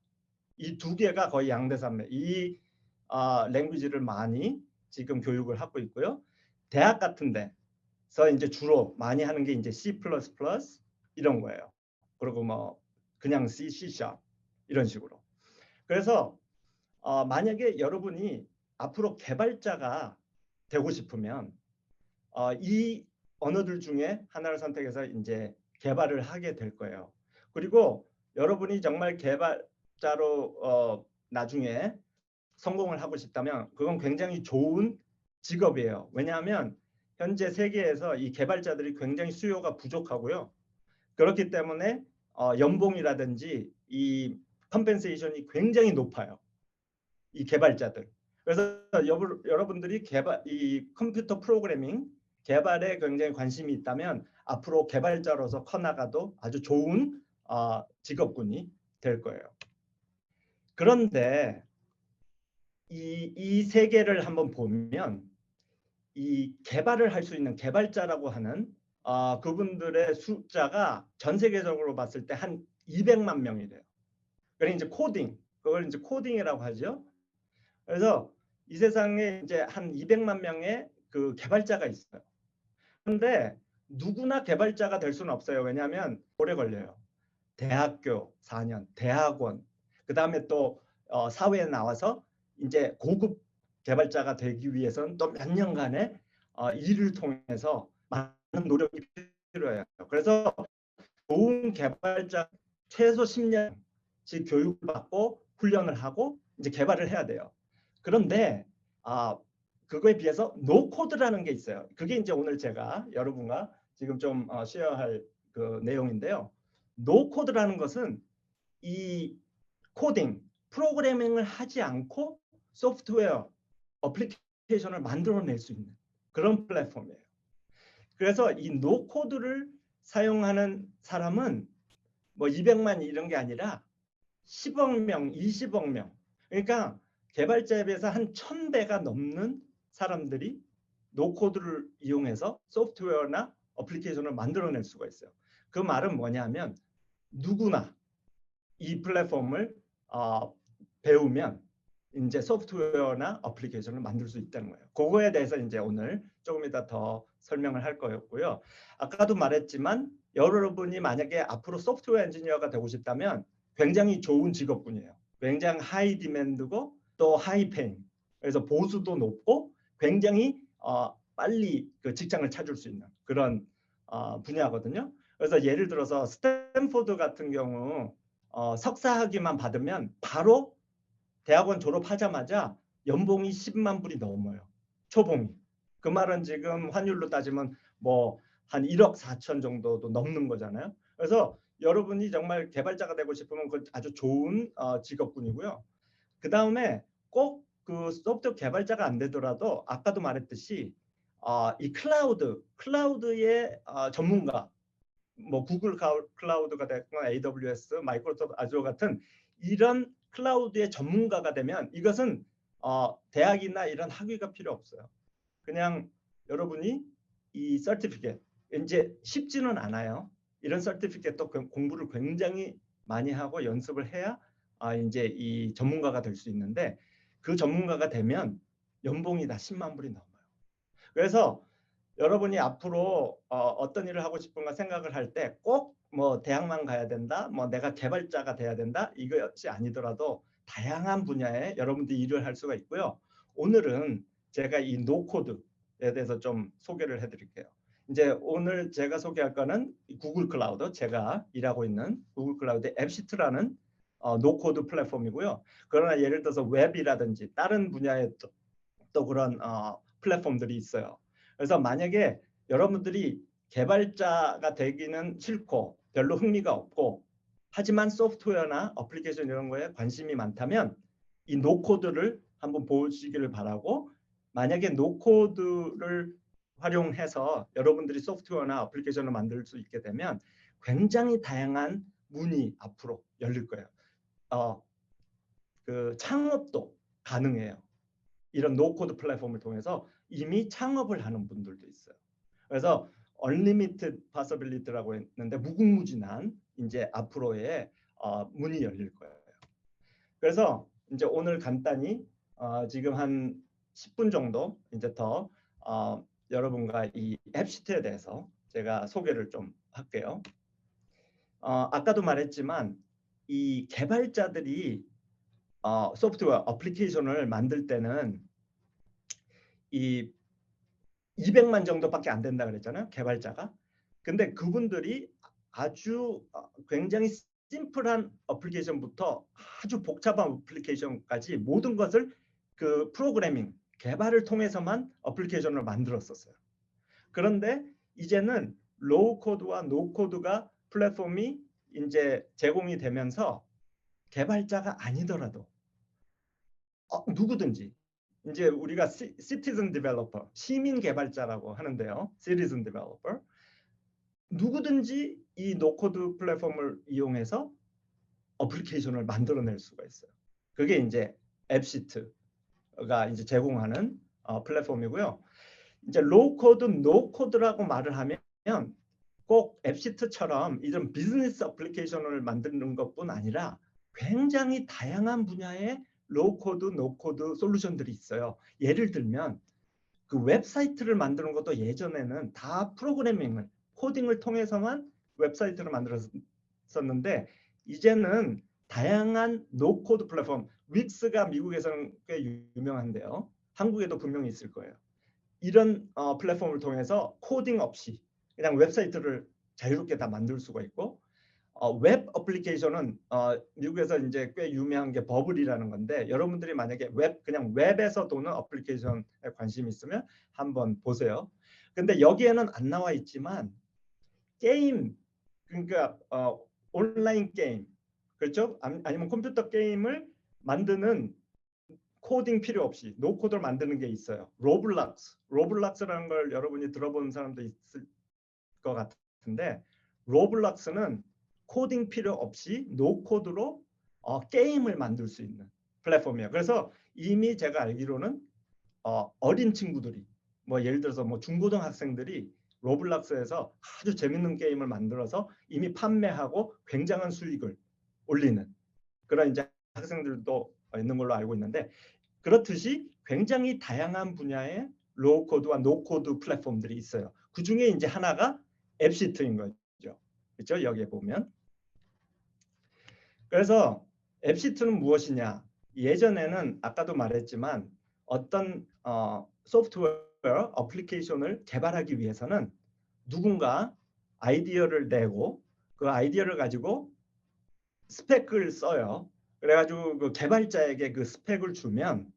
이 두 개가 거의 양대산맥. 이 랭귀지를 많이 지금 교육을 하고 있고요. 대학 같은 데서 이제 주로 많이 하는 게 이제 C++ 이런 거예요. 그리고 뭐 그냥 C, C# 이런 식으로. 그래서 만약에 여러분이 앞으로 개발자가 되고 싶으면 이 언어들 중에 하나를 선택해서 이제 개발을 하게 될 거예요. 그리고 여러분이 정말 개발자로 나중에 성공을 하고 싶다면 그건 굉장히 좋은 직업이에요. 왜냐하면 현재 세계에서 이 개발자들이 굉장히 수요가 부족하고요. 그렇기 때문에 연봉이라든지 이 컴펜세이션이 굉장히 높아요. 이 개발자들. 그래서 여러분들이 이 컴퓨터 프로그래밍 개발에 굉장히 관심이 있다면 앞으로 개발자로서 커나가도 아주 좋은 직업군이 될 거예요. 그런데 이 세계를 한번 보면 이 개발을 할 수 있는 개발자라고 하는 그분들의 숫자가 전 세계적으로 봤을 때 한 200만 명이래요. 그러니까 이제 그걸 이제 코딩이라고 하죠. 그래서 이 세상에 이제 한 200만 명의 그 개발자가 있어요. 그런데 누구나 개발자가 될 수는 없어요. 왜냐하면 오래 걸려요. 대학교 4년, 대학원, 그 다음에 또 사회에 나와서 이제 고급 개발자가 되기 위해서는 또 몇 년간의 일을 통해서 많은 노력이 필요해요. 그래서 좋은 개발자 최소 10년씩 교육을 받고 훈련을 하고 이제 개발을 해야 돼요. 그런데 그거에 비해서 노코드라는 게 있어요. 그게 이제 오늘 제가 여러분과 지금 좀 쉐어할 그 내용인데요. 노코드라는 것은 이 코딩, 프로그래밍을 하지 않고 소프트웨어, 어플리케이션을 만들어낼 수 있는 그런 플랫폼이에요. 그래서 이 노코드를 사용하는 사람은 뭐 200만 이런 게 아니라 10억 명, 20억 명. 그러니까 개발자에 비해서 한 1000배가 넘는 사람들이 노코드를 이용해서 소프트웨어나 어플리케이션을 만들어낼 수가 있어요. 그 말은 뭐냐면 누구나 이 플랫폼을 배우면 이제 소프트웨어나 어플리케이션을 만들 수 있다는 거예요. 그거에 대해서 이제 오늘 조금 이따 더 설명을 할 거였고요. 아까도 말했지만 여러분이 만약에 앞으로 소프트웨어 엔지니어가 되고 싶다면 굉장히 좋은 직업군이에요. 굉장히 하이 디맨드고 또 하이 페인. 그래서 보수도 높고 굉장히 빨리 그 직장을 찾을 수 있는 그런 분야거든요. 그래서 예를 들어서 스탠포드 같은 경우 석사 학위만 받으면 바로 대학원 졸업하자마자 연봉이 10만 불이 넘어요. 초봉이. 그 말은 지금 환율로 따지면 뭐 한 1억 4천 정도도 넘는 거잖아요. 그래서 여러분이 정말 개발자가 되고 싶으면 그 아주 좋은 직업군이고요. 그 다음에 꼭 그 소프트웨어 개발자가 안 되더라도 아까도 말했듯이 이 클라우드의 전문가, 뭐 구글 클라우드가 됐거나 AWS, 마이크로소프트 아주어 같은 이런 클라우드의 전문가가 되면 이것은 대학이나 이런 학위가 필요 없어요. 그냥 여러분이 이 서티피켓 이제 쉽지는 않아요. 이런 서티피켓도 공부를 굉장히 많이 하고 연습을 해야 이제 이 전문가가 될 수 있는데 그 전문가가 되면 연봉이 다 10만 불이 넘어요. 그래서 여러분이 앞으로 어떤 일을 하고 싶은가 생각을 할 때 꼭 뭐 대학만 가야 된다, 뭐 내가 개발자가 돼야 된다 이것이 아니더라도 다양한 분야에 여러분들이 일을 할 수가 있고요. 오늘은 제가 이 노코드에 대해서 좀 소개를 해드릴게요. 이제 오늘 제가 소개할 거는 구글 클라우드, 제가 일하고 있는 구글 클라우드 앱시트라는 노코드 플랫폼이고요. 그러나 예를 들어서 웹이라든지 다른 분야의 또 그런 플랫폼들이 있어요. 그래서 만약에 여러분들이 개발자가 되기는 싫고 별로 흥미가 없고 하지만 소프트웨어나 어플리케이션 이런 거에 관심이 많다면 이 노코드를 한번 보시기를 바라고 만약에 노코드를 활용해서 여러분들이 소프트웨어나 어플리케이션을 만들 수 있게 되면 굉장히 다양한 문이 앞으로 열릴 거예요. 그 창업도 가능해요. 이런 노코드 플랫폼을 통해서 이미 창업을 하는 분들도 있어요. 그래서 unlimited possibility라고 했는데 무궁무진한 이제 앞으로의 문이 열릴 거예요. 그래서 이제 오늘 간단히 지금 한 10분 정도 이제 더 여러분과 이 앱시트에 대해서 제가 소개를 좀 할게요. 아까도 말했지만 이 개발자들이 소프트웨어 어플리케이션을 만들 때는 이 200만 정도밖에 안 된다 그랬잖아요, 개발자가. 근데 그분들이 아주 굉장히 심플한 어플리케이션부터 아주 복잡한 어플리케이션까지 모든 것을 그 프로그래밍, 개발을 통해서만 어플리케이션을 만들었었어요. 그런데 이제는 로우 코드와 노 코드가 플랫폼이 이제 제공이 되면서 개발자가 아니더라도 누구든지 이제 우리가 citizen developer, 시민 개발자라고 하는데요. citizen developer. 누구든지 이 노코드 플랫폼을 이용해서 어플리케이션을 만들어낼 수가 있어요. 그게 이제 앱시트가 이제 제공하는 플랫폼이고요. 이제 로우 코드, 노 코드라고 말을 하면 꼭 앱시트처럼 이런 비즈니스 어플리케이션을 만드는 것뿐 아니라 굉장히 다양한 분야의 로우 코드, 노 코드 솔루션들이 있어요. 예를 들면 그 웹사이트를 만드는 것도 예전에는 다 프로그래밍을, 코딩을 통해서만 웹사이트를 만들었었는데 이제는 다양한 노 코드 플랫폼, 윅스가 미국에서는 꽤 유명한데요. 한국에도 분명히 있을 거예요. 이런 플랫폼을 통해서 코딩 없이 그냥 웹사이트를 자유롭게 다 만들 수가 있고, 웹 어플리케이션은 미국에서 이제 꽤 유명한 게 버블이라는 건데, 여러분들이 만약에 그냥 웹에서 도는 어플리케이션에 관심이 있으면 한번 보세요. 근데 여기에는 안 나와 있지만 게임, 그러니까 온라인 게임, 그렇죠? 아니면 컴퓨터 게임을 만드는 코딩 필요 없이 노 코드를 만드는 게 있어요. 로블락스라는 걸 여러분이 들어본 사람도 있을 것 같은데, 로블락스는 코딩 필요 없이 노 코드로 게임을 만들 수 있는 플랫폼이에요. 그래서 이미 제가 알기로는 어린 친구들이 뭐 예를 들어서 뭐 중고등학생들이 로블락스에서 아주 재밌는 게임을 만들어서 이미 판매하고 굉장한 수익을 올리는 그런 이제 학생들도 있는 걸로 알고 있는데, 그렇듯이 굉장히 다양한 분야의 로우 코드와 노 코드 플랫폼들이 있어요. 그 중에 이제 하나가 앱시트인 거죠. 그렇죠? 여기에 보면. 그래서 앱시트는 무엇이냐? 예전에는 아까도 말했지만 어떤 소프트웨어 어플리케이션을 개발하기 위해서는 누군가 아이디어를 내고 그 아이디어를 가지고 스펙을 써요. 그래가지고 그 개발자에게 그 스펙을 주면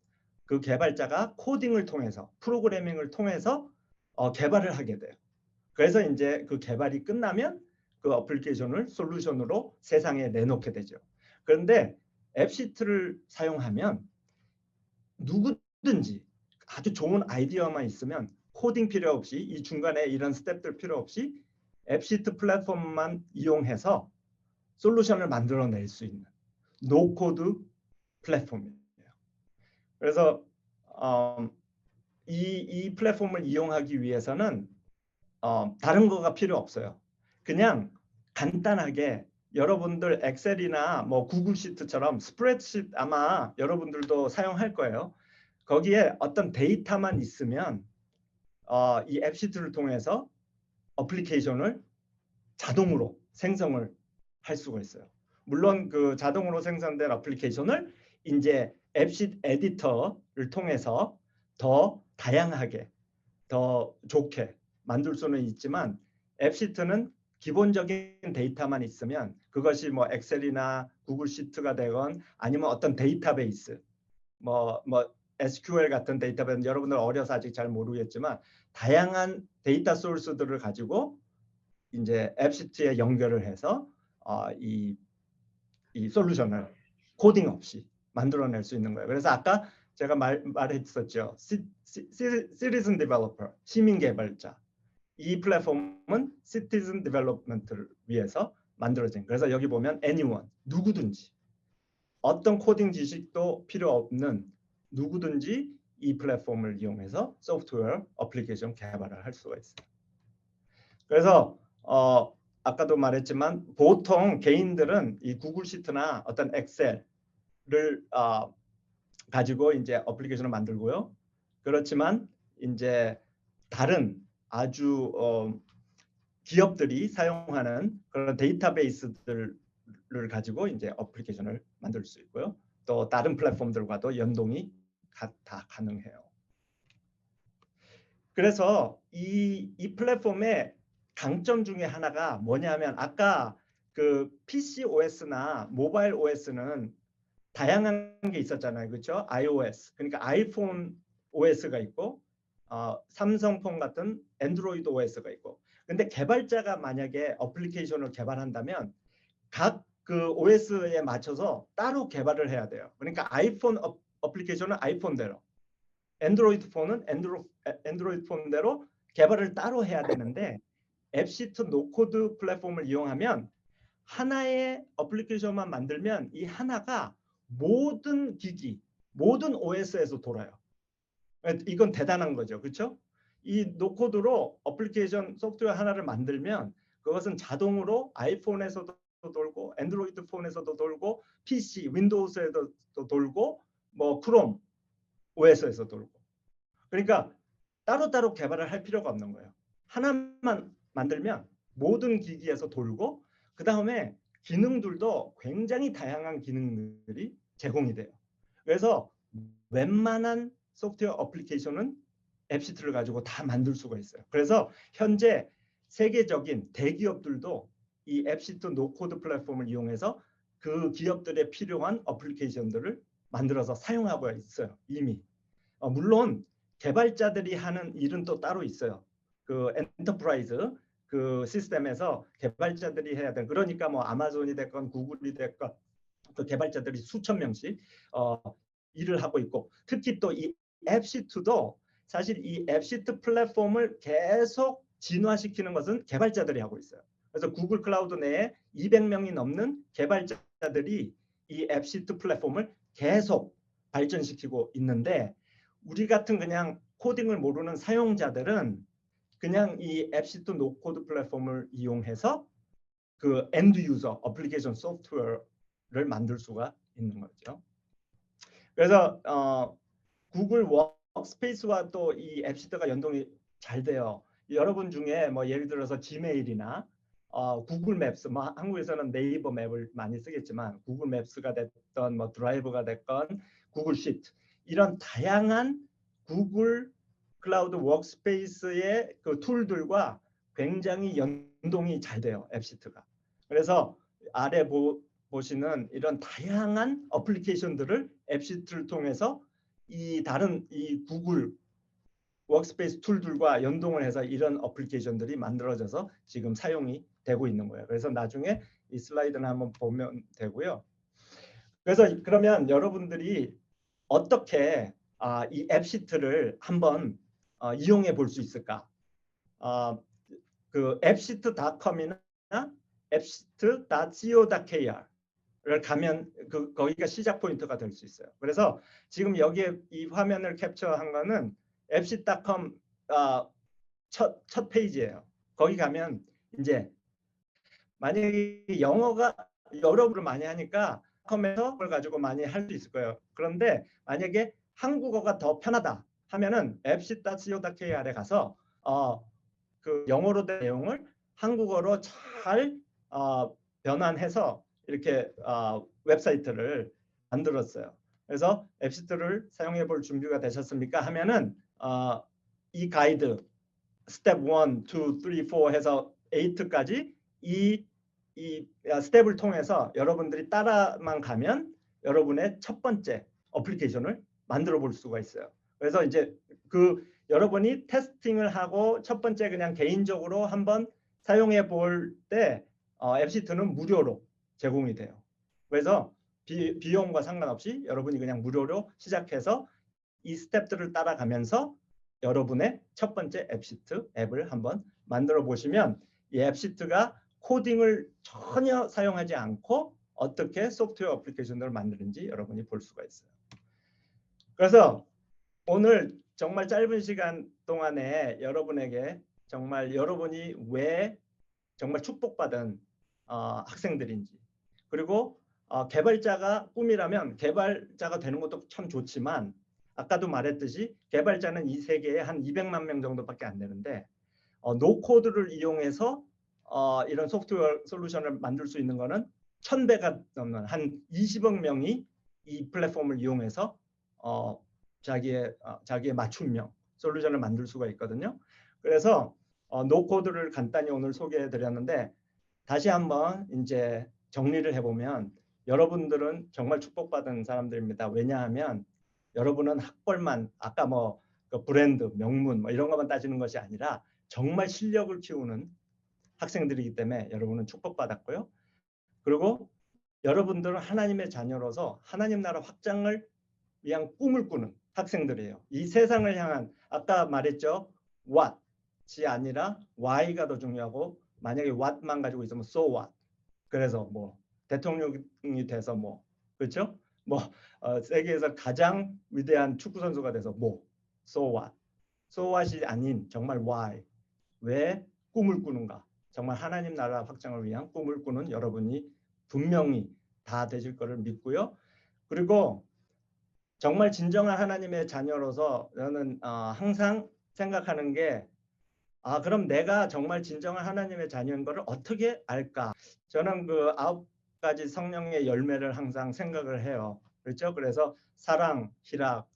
그 개발자가 코딩을 통해서, 프로그래밍을 통해서 개발을 하게 돼요. 그래서 이제 그 개발이 끝나면 그 어플리케이션을 솔루션으로 세상에 내놓게 되죠. 그런데 앱시트를 사용하면 누구든지 아주 좋은 아이디어만 있으면 코딩 필요 없이, 이 중간에 이런 스텝들 필요 없이 앱시트 플랫폼만 이용해서 솔루션을 만들어낼 수 있는 노코드 플랫폼이에요. 그래서 이 플랫폼을 이용하기 위해서는 다른 거가 필요 없어요. 그냥 간단하게 여러분들 엑셀이나 뭐 구글 시트처럼 스프레드시트 아마 여러분들도 사용할 거예요. 거기에 어떤 데이터만 있으면 이 앱시트를 통해서 어플리케이션을 자동으로 생성을 할 수가 있어요. 물론 그 자동으로 생성된 어플리케이션을 이제 앱시트 에디터를 통해서 더 다양하게, 더 좋게 만들 수는 있지만, 앱시트는 기본적인 데이터만 있으면 그것이 뭐 엑셀이나 구글 시트가 되건 아니면 어떤 데이터베이스, 뭐 SQL 같은 데이터베이스, 여러분들 어려서 아직 잘 모르겠지만 다양한 데이터 소스들을 가지고 이제 앱시트에 연결을 해서 이 솔루션을 코딩 없이 만들어낼 수 있는 거예요. 그래서 아까 제가 말했었죠. Citizen Developer, 시민 개발자. 이 플랫폼은 Citizen Development를 위해서 만들어진. 그래서 여기 보면 anyone, 누구든지 어떤 코딩 지식도 필요 없는 누구든지 이 플랫폼을 이용해서 소프트웨어 어플리케이션 개발을 할 수가 있어요. 그래서 아까도 말했지만 보통 개인들은 이 구글 시트나 어떤 엑셀을 가지고 이제 어플리케이션을 만들고요. 그렇지만 이제 다른 아주 기업들이 사용하는 그런 데이터베이스들을 가지고 이제 어플리케이션을 만들 수 있고요. 또 다른 플랫폼들과도 연동이 다 가능해요. 그래서 이 플랫폼의 강점 중에 하나가 뭐냐면 아까 그 PC OS나 모바일 OS는 다양한 게 있었잖아요. 그렇죠? iOS. 그러니까 아이폰 OS가 있고 삼성폰 같은 안드로이드 OS가 있고. 근데 개발자가 만약에 어플리케이션을 개발한다면 각 그 OS에 맞춰서 따로 개발을 해야 돼요. 그러니까 아이폰 어플리케이션은 아이폰대로, 안드로이드 폰은 안드로이드 폰대로 개발을 따로 해야 되는데 앱시트 노코드 플랫폼을 이용하면 하나의 어플리케이션만 만들면 이 하나가 모든 기기, 모든 OS에서 돌아요. 이건 대단한 거죠. 그렇죠? 이 노코드로 어플리케이션 소프트웨어 하나를 만들면 그것은 자동으로 아이폰에서도 돌고 안드로이드 폰에서도 돌고 PC, 윈도우즈에도 돌고 뭐 크롬 OS에서 돌고. 그러니까 따로따로 개발을 할 필요가 없는 거예요. 하나만 만들면 모든 기기에서 돌고 그 다음에 기능들도 굉장히 다양한 기능들이 제공이 돼요. 그래서 웬만한 소프트웨어 어플리케이션은 앱시트를 가지고 다 만들 수가 있어요. 그래서 현재 세계적인 대기업들도 이 앱시트 노코드 플랫폼을 이용해서 그 기업들에 필요한 어플리케이션들을 만들어서 사용하고 있어요. 이미. 물론 개발자들이 하는 일은 또 따로 있어요. 그 엔터프라이즈 그 시스템에서 개발자들이 해야 되는, 그러니까 뭐 아마존이 됐건 구글이 됐건 그 개발자들이 수천 명씩 일을 하고 있고, 특히 또 이 앱시트도 사실 이 앱시트 플랫폼을 계속 진화시키는 것은 개발자들이 하고 있어요. 그래서 구글 클라우드 내에 200명이 넘는 개발자들이 이 앱시트 플랫폼을 계속 발전시키고 있는데, 우리 같은 그냥 코딩을 모르는 사용자들은 그냥 이 앱시트 노코드 플랫폼을 이용해서 그 엔드 유저 어플리케이션 소프트웨어를 만들 수가 있는 거죠. 그래서 구글 워크스페이스와 또 이 앱시트가 연동이 잘 돼요. 여러분 중에 뭐 예를 들어서 지메일이나 구글 맵스, 뭐 한국에서는 네이버 맵을 많이 쓰겠지만 구글 맵스가 됐던 뭐 드라이브가 됐건 구글 시트, 이런 다양한 구글 클라우드 워크스페이스의 그 툴들과 굉장히 연동이 잘 돼요, 앱시트가. 그래서 아래 보시는 이런 다양한 어플리케이션들을 앱시트를 통해서 이 다른 이 구글 워크스페이스 툴들과 연동을 해서 이런 어플리케이션들이 만들어져서 지금 사용이 되고 있는 거예요. 그래서 나중에 이 슬라이드는 한번 보면 되고요. 그래서 그러면 여러분들이 어떻게 이 앱시트를 한번 이용해 볼 수 있을까? 그 앱시트.com이나 앱시트.co.kr을 가면 거기가 시작 포인트가 될 수 있어요. 그래서 지금 여기에 이 화면을 캡처한 거는 앱시트.com 첫 페이지예요. 거기 가면 이제 만약에 영어가 여러분을 많이 하니까 컴에서 그걸 가지고 많이 할 수 있을 거예요. 그런데 만약에 한국어가 더 편하다 하면은 앱시트.co.kr에 가서 그 영어로 된 내용을 한국어로 잘 변환해서 이렇게 웹사이트를 만들었어요. 그래서 앱시트를 사용해 볼 준비가 되셨습니까? 하면은 이 가이드 스텝 1, 2, 3, 4 해서 8까지 이 스텝을 통해서 여러분들이 따라만 가면 여러분의 첫 번째 어플리케이션을 만들어 볼 수가 있어요. 그래서 이제 그 여러분이 테스팅을 하고 첫 번째 그냥 개인적으로 한번 사용해 볼 때 앱시트는 무료로 제공이 돼요. 그래서 비용과 상관없이 여러분이 그냥 무료로 시작해서 이 스텝들을 따라가면서 여러분의 첫 번째 앱시트 앱을 한번 만들어 보시면 이 앱시트가 코딩을 전혀 사용하지 않고 어떻게 소프트웨어 어플리케이션을 만드는지 여러분이 볼 수가 있어요. 그래서 오늘 정말 짧은 시간 동안에 여러분에게 정말 여러분이 왜 정말 축복받은 학생들인지, 그리고 개발자가 꿈이라면 개발자가 되는 것도 참 좋지만 아까도 말했듯이 개발자는 이 세계에 한 200만 명 정도밖에 안 되는데 노코드를 이용해서 이런 소프트웨어 솔루션을 만들 수 있는 거는 1000배가 넘는 한 20억 명이 이 플랫폼을 이용해서 자기의 맞춤형 솔루션을 만들 수가 있거든요. 그래서 노코드를 간단히 오늘 소개해 드렸는데 다시 한번 이제 정리를 해보면 여러분들은 정말 축복받은 사람들입니다. 왜냐하면 여러분은 학벌만 아까 그 브랜드, 명문 이런 것만 따지는 것이 아니라 정말 실력을 키우는 학생들이기 때문에 여러분은 축복받았고요. 그리고 여러분들은 하나님의 자녀로서 하나님 나라 확장을 위한 꿈을 꾸는 학생들이에요. 이 세상을 향한 아까 말했죠. what이 아니라 why가 더 중요하고 만약에 what만 가지고 있으면 so what. 그래서 대통령이 돼서 그렇죠? 세계에서 가장 위대한 축구 선수가 돼서 so what. so what이 아닌 정말 why. 왜 꿈을 꾸는가? 정말 하나님 나라 확장을 위한 꿈을 꾸는 여러분이 분명히 다 되실 거를 믿고요. 그리고 정말 진정한 하나님의 자녀로서 저는 항상 생각하는 게 그럼 내가 정말 진정한 하나님의 자녀인 것을 어떻게 알까? 저는 그 9가지 성령의 열매를 항상 생각을 해요. 그렇죠? 그래서 사랑, 희락,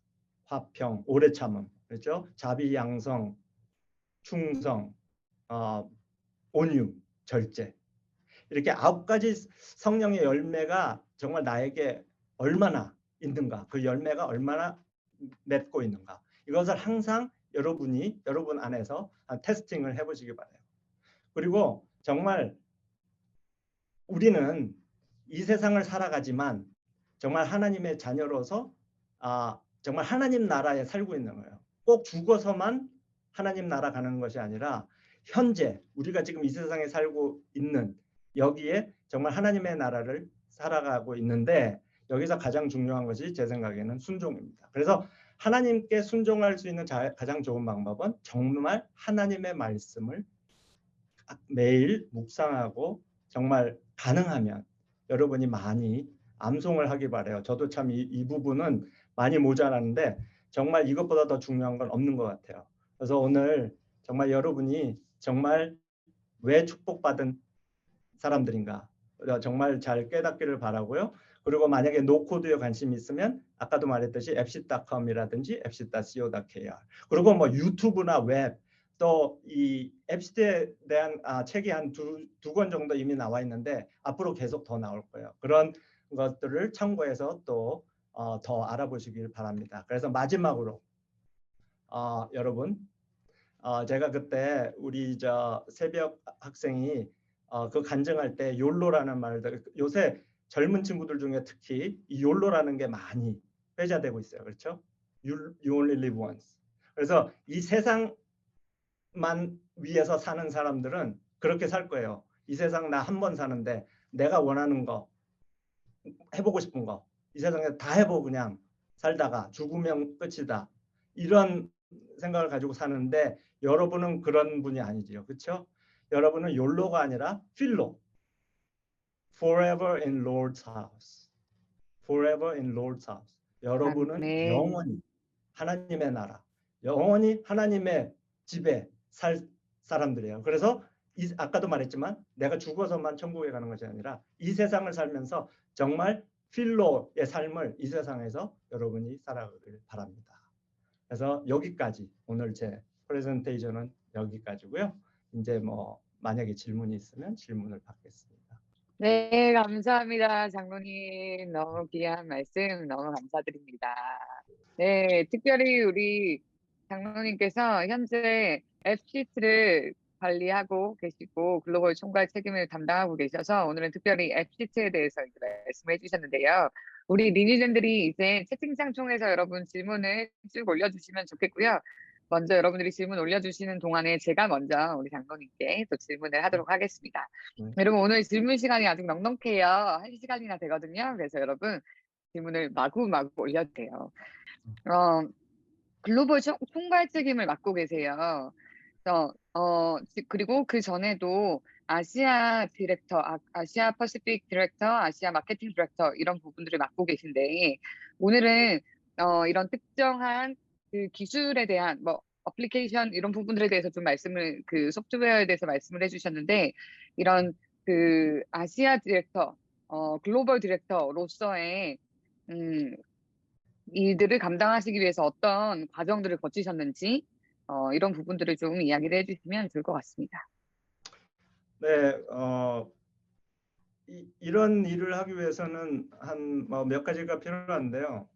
화평, 오래 참음, 그렇죠? 자비, 양성, 충성, 온유, 절제. 이렇게 9가지 성령의 열매가 정말 나에게 얼마나 있는가, 그 열매가 얼마나 맺고 있는가, 이것을 항상 여러분 안에서 테스팅을 해보시기 바라요. 그리고 정말 우리는 이 세상을 살아가지만 정말 하나님의 자녀로서 정말 하나님 나라에 살고 있는 거예요. 꼭 죽어서만 하나님 나라 가는 것이 아니라 현재 우리가 지금 이 세상에 살고 있는 여기에 정말 하나님의 나라를 살아가고 있는데 여기서 가장 중요한 것이 제 생각에는 순종입니다. 그래서 하나님께 순종할 수 있는 가장 좋은 방법은 정말 하나님의 말씀을 매일 묵상하고 정말 가능하면 여러분이 많이 암송을 하기 바라요. 저도 참 이 부분은 많이 모자라는데 정말 이것보다 더 중요한 건 없는 것 같아요. 그래서 오늘 정말 여러분이 정말 왜 축복받은 사람들인가 정말 잘 깨닫기를 바라고요. 그리고 만약에 노코드에 관심이 있으면 아까도 말했듯이 fct.com이라든지 fct.co.kr 그리고 유튜브나 웹 또 이 fct에 대한 책이 한 두 권 정도 이미 나와 있는데 앞으로 계속 더 나올 거예요. 그런 것들을 참고해서 또 더 알아보시길 바랍니다. 그래서 마지막으로 여러분 제가 그때 우리 새벽 학생이 그 간증할 때 욜로라는 말들 요새 젊은 친구들 중에 특히 이 욜로라는 게 많이 회자되고 있어요. 그렇죠? You only live once. 그래서 이 세상만 위해서 사는 사람들은 그렇게 살 거예요. 이 세상 나 한 번 사는데 내가 원하는 거 해보고 싶은 거 이 세상에 다 해보고 그냥 살다가 죽으면 끝이다. 이런 생각을 가지고 사는데 여러분은 그런 분이 아니지요. 그렇죠? 여러분은 욜로가 아니라 필로. Forever in Lord's house. Forever in Lord's house. 여러분은 아멘. 영원히 하나님의 나라, 영원히 하나님의 집에 살 사람들이에요. 그래서 아까도 말했지만 내가 죽어서만 천국에 가는 것이 아니라 이 세상을 살면서 정말 필로의 삶을 이 세상에서 여러분이 살아가길 바랍니다. 그래서 여기까지 오늘 제 프레젠테이션은 여기까지고요. 이제 만약에 질문이 있으면 질문을 받겠습니다. 네, 감사합니다. 장로님 너무 귀한 말씀 너무 감사드립니다. 네, 특별히 우리 장로님께서 현재 FCT를 관리하고 계시고 글로벌 총괄 책임을 담당하고 계셔서 오늘은 특별히 FCT에 대해서 말씀해 주셨는데요. 우리 리니젠들이 이제 채팅창 통해서 여러분 질문을 쭉 올려주시면 좋겠고요. 먼저 여러분들이 질문 올려주시는 동안에 제가 먼저 우리 장로님께 또 질문을 하도록 하겠습니다. 여러분 오늘 질문 시간이 아직 넉넉해요. 1시간이나 되거든요. 그래서 여러분 질문을 마구마구 올려도 돼요. 글로벌 총괄 책임을 맡고 계세요. 그리고 그 전에도 아시아 디렉터, 아시아 퍼시픽 디렉터, 아시아 마케팅 디렉터 이런 부분들을 맡고 계신데 오늘은 이런 특정한 그 기술에 대한 뭐 어플리케이션 이런 부분들에 대해서 좀 말씀을 그 소프트웨어에 대해서 말씀을 해주셨는데 이런 그 아시아 디렉터, 글로벌 디렉터로서의 이들을 감당하시기 위해서 어떤 과정들을 거치셨는지 이런 부분들을 좀 이야기를 해주시면 좋을 것 같습니다. 네, 이런 일을 하기 위해서는 한 몇 가지가 필요한데요.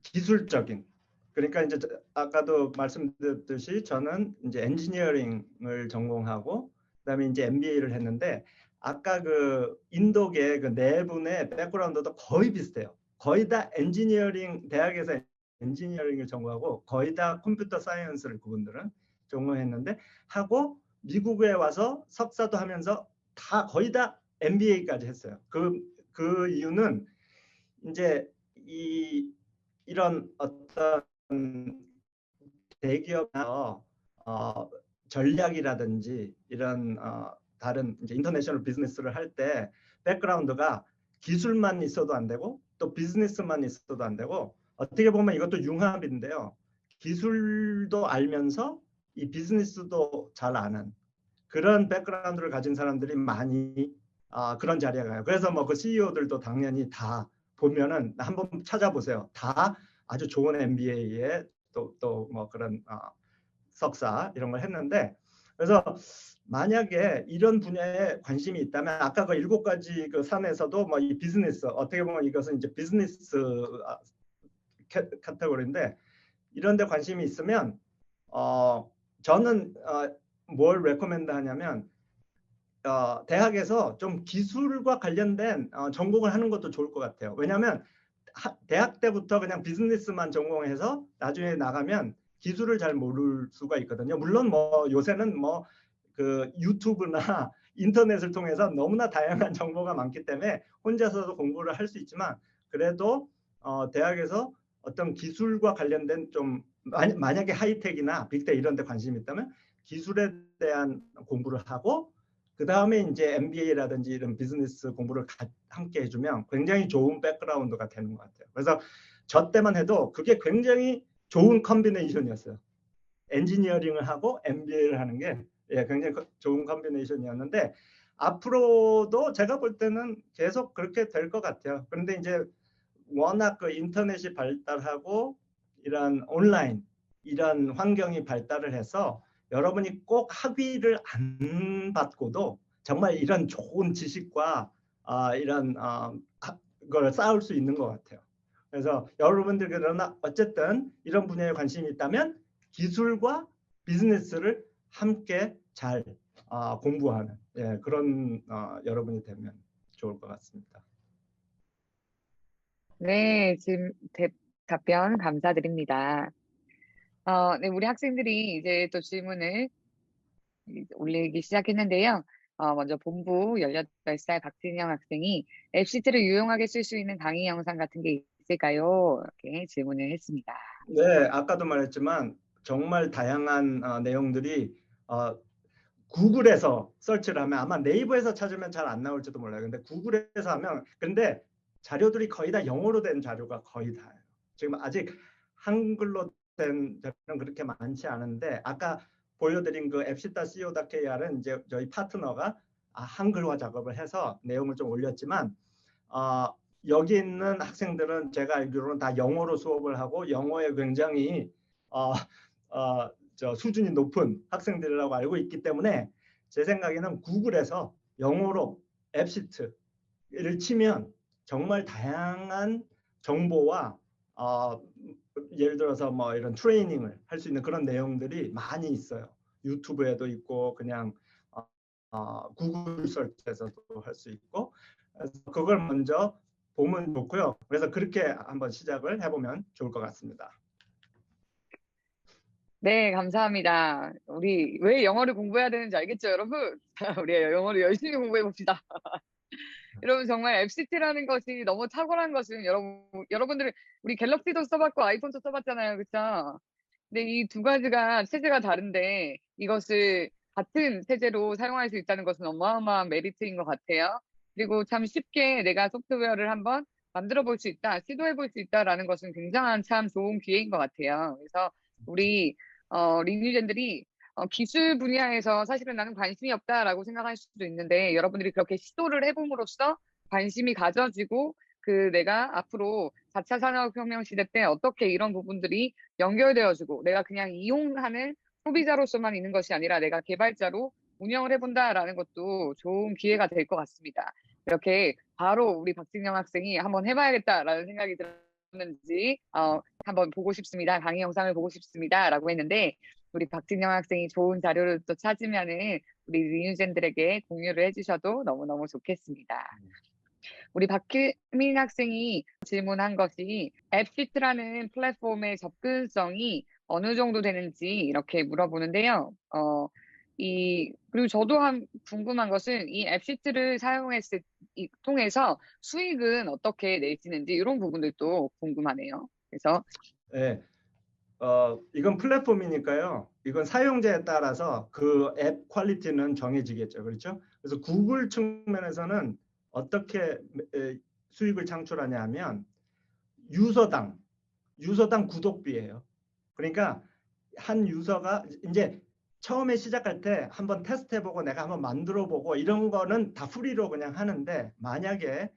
기술적인, 그러니까 이제 아까도 말씀드렸듯이 저는 이제 엔지니어링을 전공하고 그다음에 이제 MBA를 했는데 아까 그 인도계 그 네 분의 백그라운드도 거의 비슷해요. 거의 다 엔지니어링 대학에서 엔지니어링을 전공하고 거의 다 컴퓨터 사이언스를 그분들은 전공했는데 하고 미국에 와서 석사도 하면서 다 거의 다 MBA까지 했어요. 그 이유는 이제 이런 어떤 대기업에서 전략이라든지 이런 다른 이제 인터내셔널 비즈니스를 할 때 백그라운드가 기술만 있어도 안 되고 또 비즈니스만 있어도 안 되고 어떻게 보면 이것도 융합인데요. 기술도 알면서 이 비즈니스도 잘 아는 그런 백그라운드를 가진 사람들이 많이 그런 자리에 가요. 그래서 뭐 그 CEO들도 당연히 다 보면은 한번 찾아보세요. 다 아주 좋은 MBA에 또 뭐 그런 석사 이런 걸 했는데 그래서 만약에 이런 분야에 관심이 있다면 아까 그 7가지 그 산에서도 뭐 이 비즈니스 어떻게 보면 이것은 이제 비즈니스 카테고리인데 이런 데 관심이 있으면 저는 뭘 레코멘드 하냐면 대학에서 좀 기술과 관련된 전공을 하는 것도 좋을 것 같아요. 왜냐하면 대학 때부터 그냥 비즈니스만 전공해서 나중에 나가면 기술을 잘 모를 수가 있거든요. 물론 뭐 요새는 뭐 그 유튜브나 인터넷을 통해서 너무나 다양한 정보가 많기 때문에 혼자서도 공부를 할 수 있지만 그래도 대학에서 어떤 기술과 관련된 좀 만약에 하이텍이나 빅데이터 이런 데 관심이 있다면 기술에 대한 공부를 하고 그 다음에 이제 MBA라든지 이런 비즈니스 공부를 함께 해주면 굉장히 좋은 백그라운드가 되는 것 같아요. 그래서 저 때만 해도 그게 굉장히 좋은 컨비네이션이었어요. 엔지니어링을 하고 MBA를 하는 게 굉장히 좋은 컨비네이션이었는데 앞으로도 제가 볼 때는 계속 그렇게 될 것 같아요. 그런데 이제 워낙 그 인터넷이 발달하고 이런 온라인 이런 환경이 발달을 해서 여러분이 꼭 학위를 안 받고도 정말 이런 좋은 지식과 이런 걸 쌓을 수 있는 것 같아요. 그래서 여러분들 그러나 어쨌든 이런 분야에 관심이 있다면 기술과 비즈니스를 함께 잘 공부하는 그런 여러분이 되면 좋을 것 같습니다. 네, 지금 답변 감사드립니다. 네, 우리 학생들이 이제 또 질문을 올리기 시작했는데요. 먼저 본부 18살 박진영 학생이 앱시트를 유용하게 쓸 수 있는 강의 영상 같은 게 있을까요? 이렇게 질문을 했습니다. 네, 아까도 말했지만 정말 다양한 내용들이 구글에서 서치를 하면 아마 네이버에서 찾으면 잘 안 나올지도 몰라요. 근데 구글에서 하면 근데 자료들이 거의 다 영어로 된 자료가 거의 다예요. 지금 아직 한글로 된 자료는 그렇게 많지 않은데 아까 보여드린 그 앱시타.co.kr은 이제 저희 파트너가 한글화 작업을 해서 내용을 좀 올렸지만 여기 있는 학생들은 제가 알기로는 다 영어로 수업을 하고 영어에 굉장히 수준이 높은 학생들이라고 알고 있기 때문에 제 생각에는 구글에서 영어로 앱시트를 치면 정말 다양한 정보와 예를 들어서 뭐 이런 트레이닝을 할 수 있는 그런 내용들이 많이 있어요. 유튜브에도 있고 그냥 구글 서치에서도 할 수 있고 그래서 그걸 먼저 보면 좋고요. 그래서 그렇게 한번 시작을 해보면 좋을 것 같습니다. 네, 감사합니다. 우리 왜 영어를 공부해야 되는지 알겠죠, 여러분? 우리 영어를 열심히 공부해 봅시다. 여러분 정말 앱시티라는 것이 너무 탁월한 것은 여러분들 우리 갤럭시도 써봤고 아이폰도 써봤잖아요, 그렇죠? 근데 이 두 가지가 체제가 다른데 이것을 같은 세제로 사용할 수 있다는 것은 어마어마한 메리트인 것 같아요. 그리고 참 쉽게 내가 소프트웨어를 한번 만들어 볼 수 있다, 시도해 볼 수 있다라는 것은 굉장한 참 좋은 기회인 것 같아요. 그래서 우리 리뉴젠들이 기술 분야에서 사실은 나는 관심이 없다라고 생각할 수도 있는데 여러분들이 그렇게 시도를 해봄으로써 관심이 가져지고 내가 앞으로 4차 산업혁명 시대 때 어떻게 이런 부분들이 연결되어지고 내가 그냥 이용하는 소비자로서만 있는 것이 아니라 내가 개발자로 운영을 해본다라는 것도 좋은 기회가 될 것 같습니다. 이렇게 바로 우리 박진영 학생이 한번 해봐야겠다라는 생각이 들었는지 한번 보고 싶습니다. 강의 영상을 보고 싶습니다라고 했는데 우리 박진영 학생이 좋은 자료를 또 찾으면은 우리 리뉴젠들에게 공유를 해주셔도 너무너무 좋겠습니다. 우리 박혜민 학생이 질문한 것이 앱시트라는 플랫폼의 접근성이 어느 정도 되는지 이렇게 물어보는데요. 그리고 저도 궁금한 것은 이 앱시트를 통해서 수익은 어떻게 내지는지 이런 부분들도 궁금하네요. 그래서 네, 이건 플랫폼이니까요. 이건 사용자에 따라서 그 앱 퀄리티는 정해지겠죠. 그렇죠? 그래서 구글 측면에서는 어떻게 수익을 창출하냐 하면 유서당 구독비예요. 그러니까 한 유저가 이제 처음에 시작할 때 한번 테스트해보고 내가 한번 만들어보고 이런 거는 다 프리로 그냥 하는데 만약에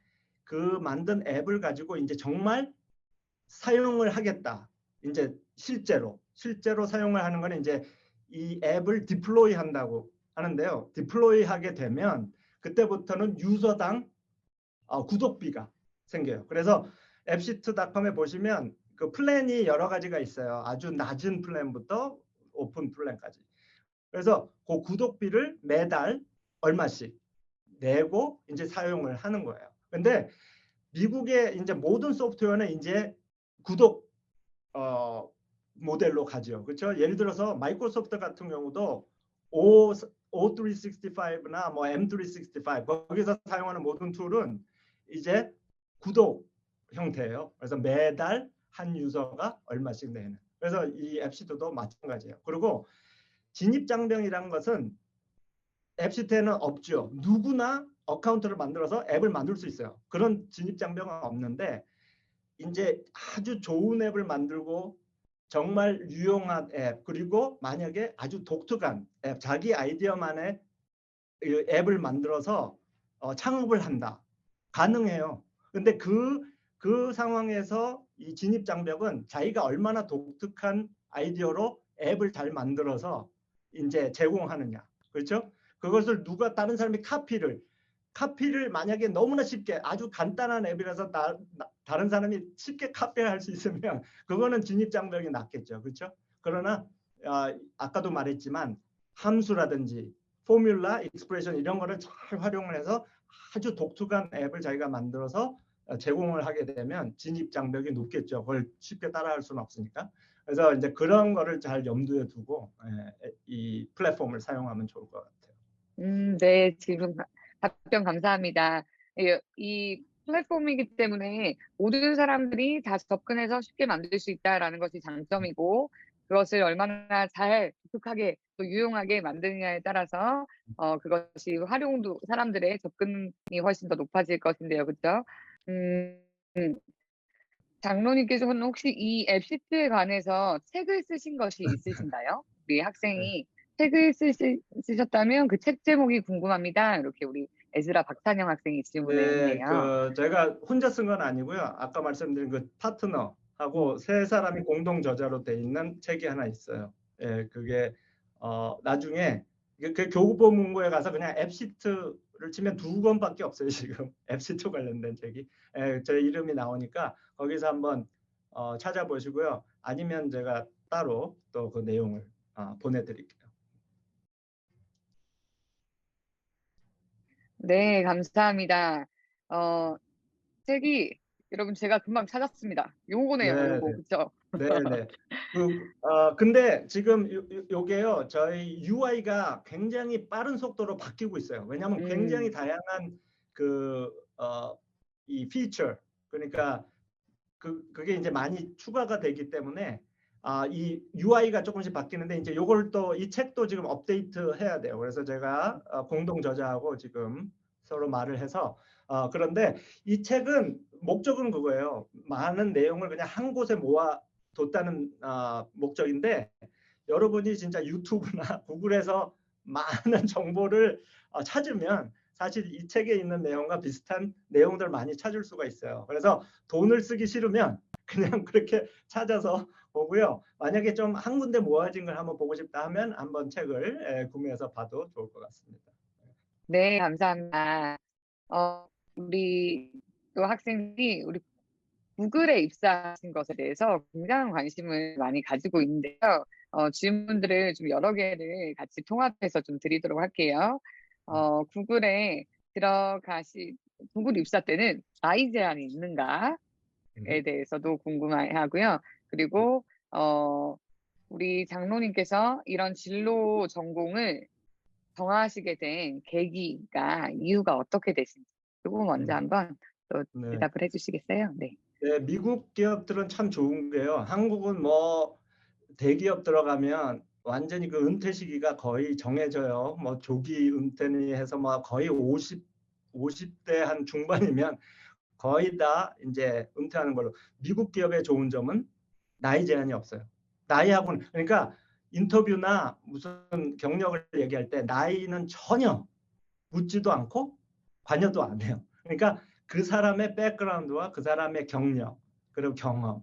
그 만든 앱을 가지고 이제 정말 사용을 하겠다. 이제 실제로 사용을 하는 거는 이제 이 앱을 디플로이 한다고 하는데요. 디플로이 하게 되면 그때부터는 유저당 구독비가 생겨요. 그래서 앱시트닷컴에 보시면 그 플랜이 여러 가지가 있어요. 아주 낮은 플랜부터 오픈 플랜까지. 그래서 그 구독비를 매달 얼마씩 내고 이제 사용을 하는 거예요. 근데 미국의 이제 모든 소프트웨어는 이제 구독 모델로 가죠. 그렇죠? 예를 들어서 마이크로소프트 같은 경우도 O365나 뭐 M365 거기서 사용하는 모든 툴은 이제 구독 형태예요. 그래서 매달 한 유저가 얼마씩 내는. 그래서 이 앱시트도 마찬가지예요. 그리고 진입장벽이라는 것은 앱시트에는 없죠. 누구나 어카운트를 만들어서 앱을 만들 수 있어요. 그런 진입장벽은 없는데 이제 아주 좋은 앱을 만들고 정말 유용한 앱 그리고 만약에 아주 독특한 앱 자기 아이디어만의 앱을 만들어서 창업을 한다. 가능해요. 근데 그 상황에서 이 진입 장벽은 자기가 얼마나 독특한 아이디어로 앱을 잘 만들어서 이제 제공하느냐. 그렇죠? 그것을 누가 다른 사람이 카피를 만약에 너무나 쉽게 아주 간단한 앱이라서 다른 사람이 쉽게 카피할 수 있으면 그거는 진입 장벽이 낮겠죠. 그렇죠? 그러나 아까도 말했지만 함수라든지 포뮬라, 익스프레션 이런 거를 잘 활용을 해서 아주 독특한 앱을 자기가 만들어서 제공을 하게 되면 진입 장벽이 높겠죠. 그걸 쉽게 따라할 수는 없으니까. 그래서 이제 그런 거를 잘 염두에 두고 이 플랫폼을 사용하면 좋을 것 같아요. 네, 지금 답변 감사합니다. 이 플랫폼이기 때문에 모든 사람들이 다 접근해서 쉽게 만들 수 있다라는 것이 장점이고 그것을 얼마나 잘 독특하게 또 유용하게 만드느냐에 따라서 그것이 활용도 사람들의 접근이 훨씬 더 높아질 것인데요. 그렇죠? 음, 장로님께서는 혹시 이 앱시트에 관해서 책을 쓰신 것이 있으신가요? 우리 학생이 책을 쓰셨다면 그 책 제목이 궁금합니다. 이렇게 우리 에즈라 박찬영 학생이 질문을 네, 했네요. 제가 혼자 쓴 건 아니고요. 아까 말씀드린 그 파트너하고 세 사람이 공동 저자로 돼 있는 책이 하나 있어요. 예, 그게 나중에 그 교보문 문고에 가서 그냥 앱시트를 치면 2권밖에 없어요 지금 앱시트 관련된 책이. 예, 제 이름이 나오니까 거기서 한번 찾아보시고요. 아니면 제가 따로 또 그 내용을 보내드릴게요. 네, 감사합니다. 책이 여러분 제가 금방 찾았습니다. 요거네요, 네, 요거. 그쵸? 네네. 근데 지금 요게요, 저희 UI가 굉장히 빠른 속도로 바뀌고 있어요. 왜냐하면 굉장히 음, 다양한 이 피처, 그러니까 그게 이제 많이 추가가 되기 때문에 이 UI가 조금씩 바뀌는데 이제 요걸 또 이 책도 지금 업데이트 해야 돼요. 그래서 제가 공동 저자하고 지금 서로 말을 해서 그런데 이 책은 목적은 그거예요. 많은 내용을 그냥 한 곳에 모아 뒀다는 목적인데 여러분이 진짜 유튜브나 구글에서 많은 정보를 찾으면 사실 이 책에 있는 내용과 비슷한 내용들 많이 찾을 수가 있어요. 그래서 돈을 쓰기 싫으면 그냥 그렇게 찾아서 보고요. 만약에 좀 한 군데 모아진 걸 한번 보고 싶다 하면 한번 책을 구매해서 봐도 좋을 것 같습니다. 네, 감사합니다. 우리 또 학생들이 우리 구글에 입사하신 것에 대해서 굉장한 관심을 많이 가지고 있는데요. 질문들을 좀 여러 개를 같이 통합해서 좀 드리도록 할게요. 구글에 구글 입사 때는 나이 제한이 있는가에 대해서도 궁금해하고요. 그리고 우리 장로님께서 이런 진로 전공을 정하시게 된 계기가 이유가 어떻게 되신지 그거 먼저 한번 또 네. 대답을 해주시겠어요? 네. 네, 미국 기업들은 참 좋은 게요. 한국은 뭐 대기업 들어가면 완전히 그 은퇴 시기가 거의 정해져요. 뭐 조기 은퇴니 해서 뭐 거의 50대 한 중반이면 거의 다 이제 은퇴하는 걸로. 미국 기업의 좋은 점은 나이 제한이 없어요. 나이하고는 그러니까 인터뷰나 무슨 경력을 얘기할 때 나이는 전혀 묻지도 않고 관여도 안 해요. 그러니까 그 사람의 백그라운드와 그 사람의 경력 그리고 경험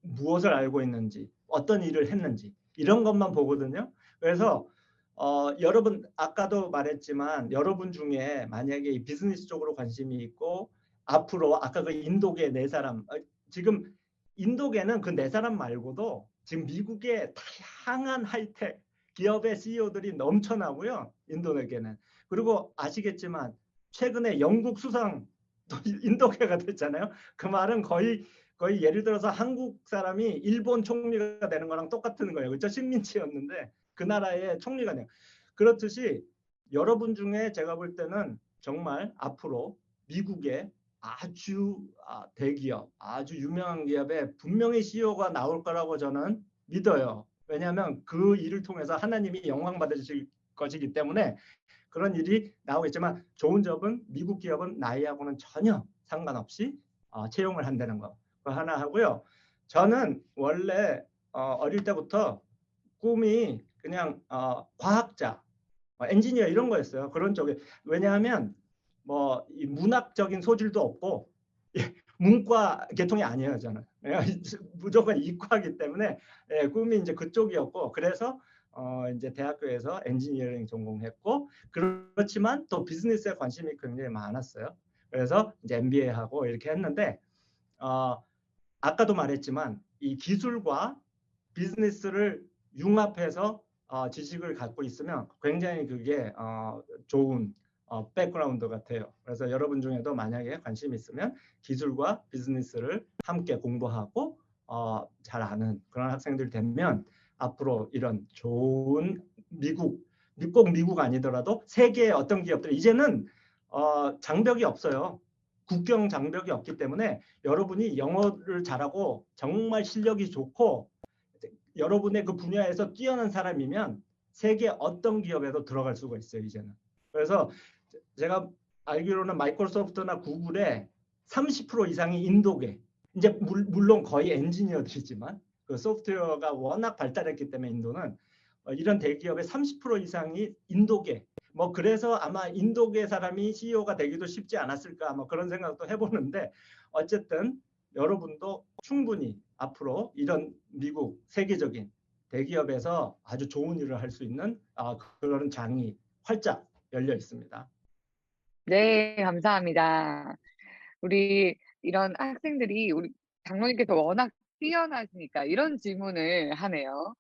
무엇을 알고 있는지 어떤 일을 했는지 이런 것만 보거든요. 그래서 여러분 아까도 말했지만 여러분 중에 만약에 이 비즈니스 쪽으로 관심이 있고 앞으로 아까 그 인도계 네 사람 지금 인도계는 그 네 사람 말고도 지금 미국의 다양한 하이텍 기업의 CEO들이 넘쳐나고요. 인도계는. 그리고 아시겠지만 최근에 영국 수상 인도계가 됐잖아요. 그 말은 거의 예를 들어서 한국 사람이 일본 총리가 되는 거랑 똑같은 거예요. 그렇죠? 식민지였는데 그 나라의 총리가 돼요. 그렇듯이 여러분 중에 제가 볼 때는 정말 앞으로 미국의 아주 대기업, 아주 유명한 기업에 분명히 CEO가 나올 거라고 저는 믿어요. 왜냐하면 그 일을 통해서 하나님이 영광 받으실 것이기 때문에 그런 일이 나오겠지만 좋은 점은 미국 기업은 나이하고는 전혀 상관없이 채용을 한다는 거. 그거 하나 하고요. 저는 원래 어릴 때부터 꿈이 그냥 과학자, 엔지니어 이런 거였어요. 그런 쪽에. 왜냐하면 뭐 이 문학적인 소질도 없고 문과 계통이 아니에요. 저는 무조건 이과이기 때문에 꿈이 이제 그쪽이었고 그래서 이제 대학교에서 엔지니어링 전공했고 그렇지만 또 비즈니스에 관심이 굉장히 많았어요. 그래서 이제 MBA하고 이렇게 했는데 아까도 말했지만 이 기술과 비즈니스를 융합해서 지식을 갖고 있으면 굉장히 그게 좋은 백그라운드 같아요. 그래서 여러분 중에도 만약에 관심 있으면 기술과 비즈니스를 함께 공부하고 잘 아는 그런 학생들 되면 앞으로 이런 좋은 꼭 미국 아니더라도 세계의 어떤 기업들 이제는 장벽이 없어요. 국경 장벽이 없기 때문에 여러분이 영어를 잘하고 정말 실력이 좋고 여러분의 그 분야에서 뛰어난 사람이면 세계 어떤 기업에도 들어갈 수가 있어요. 이제는. 그래서 제가 알기로는 마이크로소프트나 구글의 30% 이상이 인도계. 이제 물론 거의 엔지니어들이지만 그 소프트웨어가 워낙 발달했기 때문에 인도는 이런 대기업의 30% 이상이 인도계. 뭐 그래서 아마 인도계 사람이 CEO가 되기도 쉽지 않았을까 뭐 그런 생각도 해보는데 어쨌든 여러분도 충분히 앞으로 이런 미국 세계적인 대기업에서 아주 좋은 일을 할 수 있는 그런 장이 활짝 열려 있습니다. 네, 감사합니다. 우리 이런 학생들이 우리 장로님께서 워낙 뛰어나시니까 이런 질문을 하네요.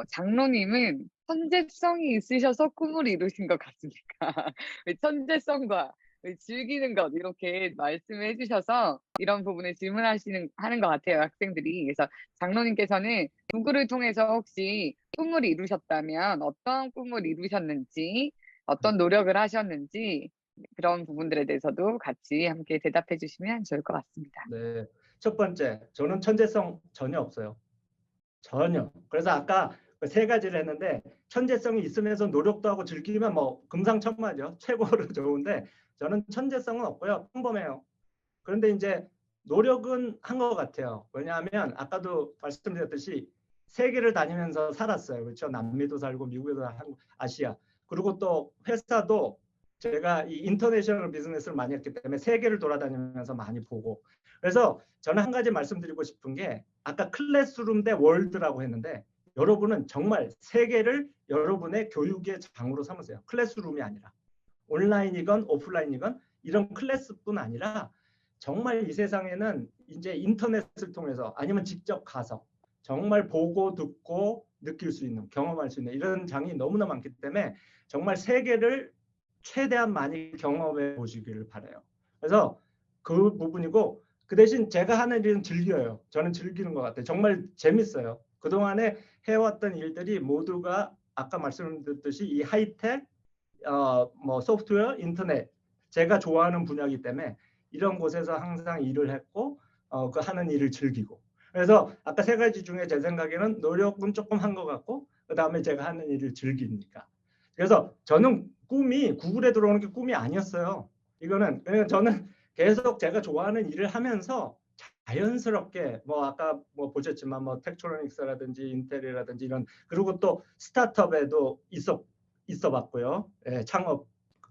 장로님은 천재성이 있으셔서 꿈을 이루신 것 같습니까? 천재성과 즐기는 것 이렇게 말씀을 해주셔서 이런 부분을 하는 것 같아요, 학생들이. 그래서 장로님께서는 구글을 통해서 혹시 꿈을 이루셨다면 어떤 꿈을 이루셨는지, 어떤 노력을 하셨는지 그런 부분들에 대해서도 같이 함께 대답해 주시면 좋을 것 같습니다. 네, 첫 번째, 저는 천재성 전혀 없어요. 전혀. 그래서 아까 그 세 가지를 했는데 천재성이 있으면서 노력도 하고 즐기면 뭐 금상첨화죠. 최고로 좋은데 저는 천재성은 없고요. 평범해요. 그런데 이제 노력은 한 것 같아요. 왜냐하면 아까도 말씀드렸듯이 세계를 다니면서 살았어요. 그렇죠? 남미도 살고 미국에도 살고 아시아. 그리고 또 회사도 제가 이 인터내셔널 비즈니스를 많이 했기 때문에 세계를 돌아다니면서 많이 보고. 그래서 저는 한 가지 말씀드리고 싶은 게 아까 클래스룸 대 월드라고 했는데 여러분은 정말 세계를 여러분의 교육의 장으로 삼으세요. 클래스룸이 아니라. 온라인이건 오프라인이건 이런 클래스뿐 아니라 정말 이 세상에는 이제 인터넷을 통해서 아니면 직접 가서 정말 보고 듣고 느낄 수 있는 경험할 수 있는 이런 장이 너무나 많기 때문에 정말 세계를 최대한 많이 경험해 보시기를 바라요. 그래서 그 부분이고 그 대신 제가 하는 일은 즐겨요. 저는 즐기는 것 같아요. 정말 재밌어요. 그동안에 해왔던 일들이 모두가 아까 말씀드렸듯이 이 하이텍 뭐 소프트웨어, 인터넷 제가 좋아하는 분야이기 때문에 이런 곳에서 항상 일을 했고 그 하는 일을 즐기고 그래서 아까 세 가지 중에 제 생각에는 노력은 조금 한 것 같고 그 다음에 제가 하는 일을 즐기니까 그래서 저는 꿈이 구글에 들어오는 게 꿈이 아니었어요. 이거는 저는 계속 제가 좋아하는 일을 하면서 자연스럽게 뭐 아까 뭐 보셨지만 뭐 텍트로닉스라든지 인텔이라든지 이런 그리고 또 스타트업에도 있어 봤고요. 예,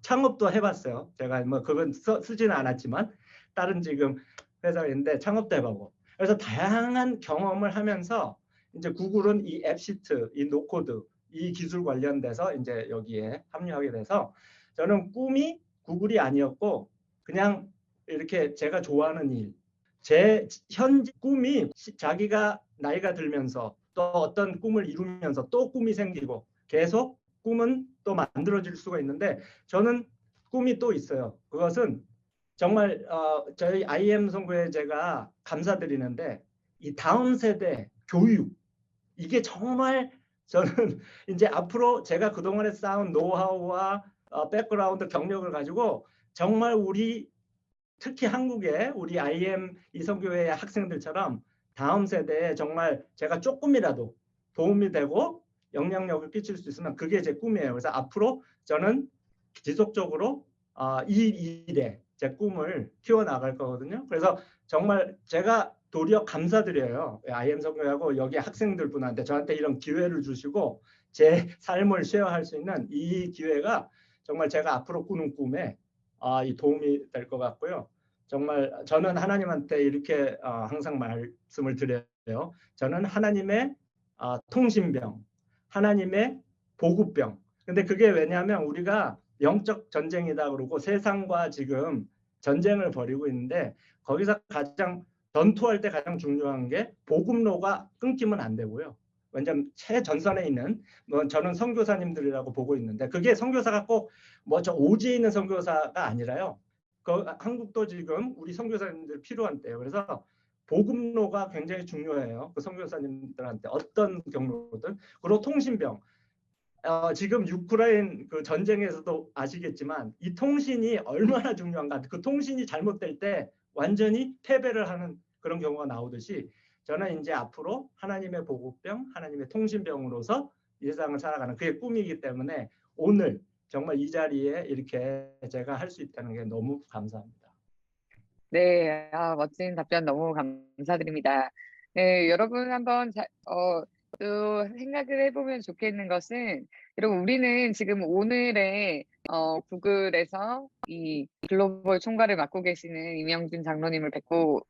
창업도 해봤어요. 제가 뭐 그건 쓰지는 않았지만 다른 지금 회사인데 창업도 해보고 그래서 다양한 경험을 하면서 이제 구글은 이 앱시트, 이 노코드 이 기술 관련돼서 이제 여기에 합류하게 돼서 저는 꿈이 구글이 아니었고 그냥 이렇게 제가 좋아하는 일, 제 현재 꿈이 자기가 나이가 들면서 또 어떤 꿈을 이루면서 또 꿈이 생기고 계속 꿈은 또 만들어질 수가 있는데 저는 꿈이 또 있어요. 그것은 정말 저희 IM 선교에 제가 감사드리는데 이 다음 세대 교육 이게 정말 저는 이제 앞으로 제가 그동안에 쌓은 노하우와 백그라운드 경력을 가지고 정말 우리 특히 한국의 우리 IM 이성교회 학생들처럼 다음 세대에 정말 제가 조금이라도 도움이 되고 영향력을 끼칠 수 있으면 그게 제 꿈이에요. 그래서 앞으로 저는 지속적으로 이 일에 제 꿈을 키워나갈 거거든요. 그래서 정말 제가 도리어 감사드려요. IM 성교하고 여기 학생들 분한테 저한테 이런 기회를 주시고 제 삶을 쉐어할 수 있는 이 기회가 정말 제가 앞으로 꾸는 꿈에 이 도움이 될 것 같고요. 정말 저는 하나님한테 이렇게 항상 말씀을 드려요. 저는 하나님의 통신병, 하나님의 보급병. 근데 그게 왜냐하면 우리가 영적 전쟁이다 그러고 세상과 지금 전쟁을 벌이고 있는데 거기서 가장 전투할 때 가장 중요한 게 보급로가 끊기면 안 되고요. 왜냐하면 최전선에 있는 뭐 저는 선교사님들이라고 보고 있는데 그게 선교사가 꼭 뭐 저 오지에 있는 선교사가 아니라요. 한국도 지금 우리 선교사님들 필요한 때예요. 그래서 보급로가 굉장히 중요해요. 그 선교사님들한테 어떤 경로든 그리고 통신병. 지금 유크라인 그 전쟁에서도 아시겠지만 이 통신이 얼마나 중요한가. 그 통신이 잘못될 때 완전히 패배를 하는 그런 경우가 나오듯이 저는 이제 앞으로 하나님의 보급병, 하나님의 통신병으로서 이 세상을 살아가는 그게 꿈이기 때문에 오늘 정말 이 자리에 이렇게 제가 할 수 있다는 게 너무 감사합니다. 네, 멋진 답변 너무 감사드립니다. 네, 여러분 한번 또 생각을 해보면 좋겠는 것은, 여러분 우리는 지금 오늘의 구글에서 이 글로벌 총괄을 맡고 계시는 임영준 장로님을 뵙고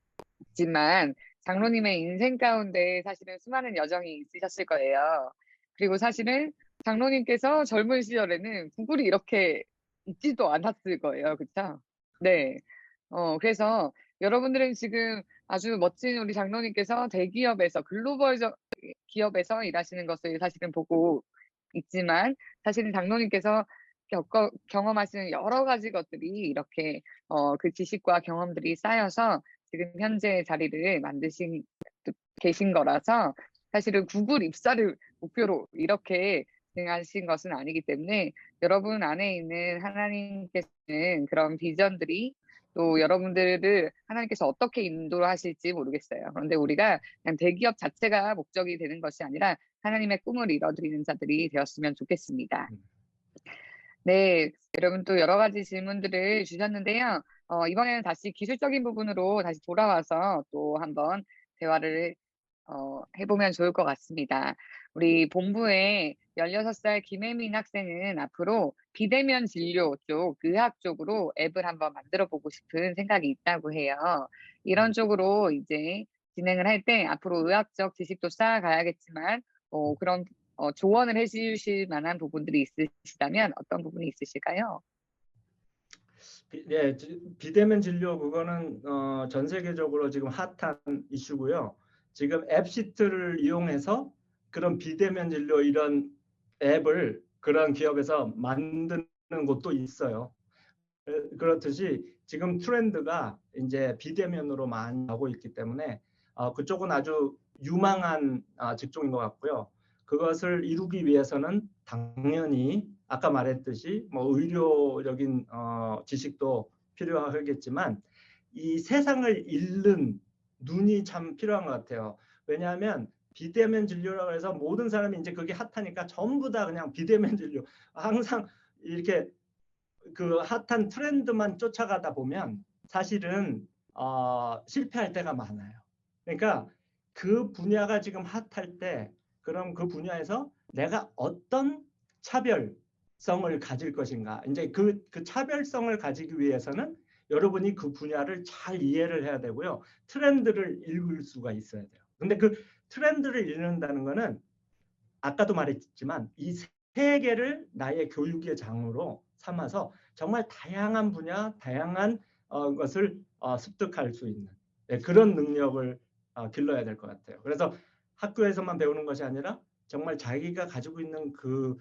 있지만, 장로님의 인생 가운데 사실은 수많은 여정이 있으셨을 거예요. 그리고 사실은 장로님께서 젊은 시절에는 구글이 이렇게 있지도 않았을 거예요. 그렇죠? 네. 그래서 여러분들은 지금 아주 멋진 우리 장로님께서 대기업에서 글로벌 기업에서 일하시는 것을 사실은 보고 있지만 사실은 장로님께서 경험하시는 여러 가지 것들이 이렇게 그 지식과 경험들이 쌓여서 지금 현재 자리를 만드신 계신 거라서 사실은 구글 입사를 목표로 이렇게 진행하신 것은 아니기 때문에 여러분 안에 있는 하나님께서는 그런 비전들이 또 여러분들을 하나님께서 어떻게 인도하실지 모르겠어요. 그런데 우리가 그냥 대기업 자체가 목적이 되는 것이 아니라 하나님의 꿈을 이뤄드리는 자들이 되었으면 좋겠습니다. 네, 여러분 또 여러 가지 질문들을 주셨는데요. 이번에는 다시 기술적인 부분으로 다시 돌아와서 또 한번 대화를 해보면 좋을 것 같습니다. 우리 본부의 16살 김혜민 학생은 앞으로 비대면 진료 쪽, 의학 쪽으로 앱을 한번 만들어 보고 싶은 생각이 있다고 해요. 이런 쪽으로 이제 진행을 할 때 앞으로 의학적 지식도 쌓아가야겠지만, 그런 조언을 해주실 만한 부분들이 있으시다면 어떤 부분이 있으실까요? 예, 비대면 진료 그거는 전 세계적으로 지금 핫한 이슈고요. 지금 앱시트를 이용해서 그런 비대면 진료 이런 앱을 그런 기업에서 만드는 곳도 있어요. 그렇듯이 지금 트렌드가 이제 비대면으로 많이 가고 있기 때문에 그쪽은 아주 유망한 직종인 것 같고요. 그것을 이루기 위해서는 당연히 아까 말했듯이 뭐 의료적인 지식도 필요하겠지만 이 세상을 읽는 눈이 참 필요한 것 같아요. 왜냐하면 비대면 진료라고 해서 모든 사람이 이제 그게 핫하니까 전부 다 그냥 비대면 진료 항상 이렇게 그 핫한 트렌드만 쫓아가다 보면 사실은 실패할 때가 많아요. 그러니까 그 분야가 지금 핫할 때 그럼 그 분야에서 내가 어떤 차별성을 가질 것인가. 이제 그 차별성을 가지기 위해서는 여러분이 그 분야를 잘 이해를 해야 되고요. 트렌드를 읽을 수가 있어야 돼요. 근데 그 트렌드를 읽는다는 거는 아까도 말했지만 이 세계를 나의 교육의 장으로 삼아서 정말 다양한 분야, 다양한 것을 습득할 수 있는 그런 능력을 길러야 될 것 같아요. 그래서 학교에서만 배우는 것이 아니라 정말 자기가 가지고 있는 그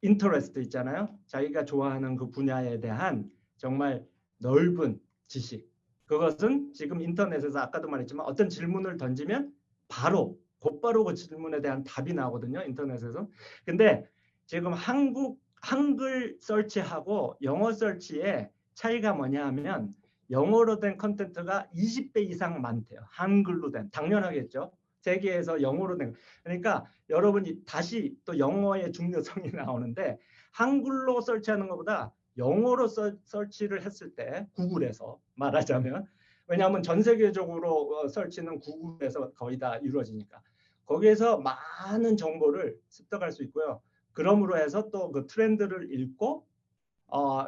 인터레스트 있잖아요. 자기가 좋아하는 그 분야에 대한 정말 넓은 지식. 그것은 지금 인터넷에서 아까도 말했지만 어떤 질문을 던지면 바로 곧바로 그 질문에 대한 답이 나오거든요. 인터넷에서. 근데 지금 한글 서치하고 영어 서치의 차이가 뭐냐 하면 영어로 된 컨텐츠가 20배 이상 많대요. 한글로 된. 당연하겠죠. 세계에서 영어로 된. 그러니까 여러분이 다시 또 영어의 중요성이 나오는데 한글로 설치하는 것보다 영어로 설치를 했을 때 구글에서 말하자면 왜냐하면 전 세계적으로 설치는 구글에서 거의 다 이루어지니까 거기에서 많은 정보를 습득할 수 있고요. 그러므로 해서 또 그 트렌드를 읽고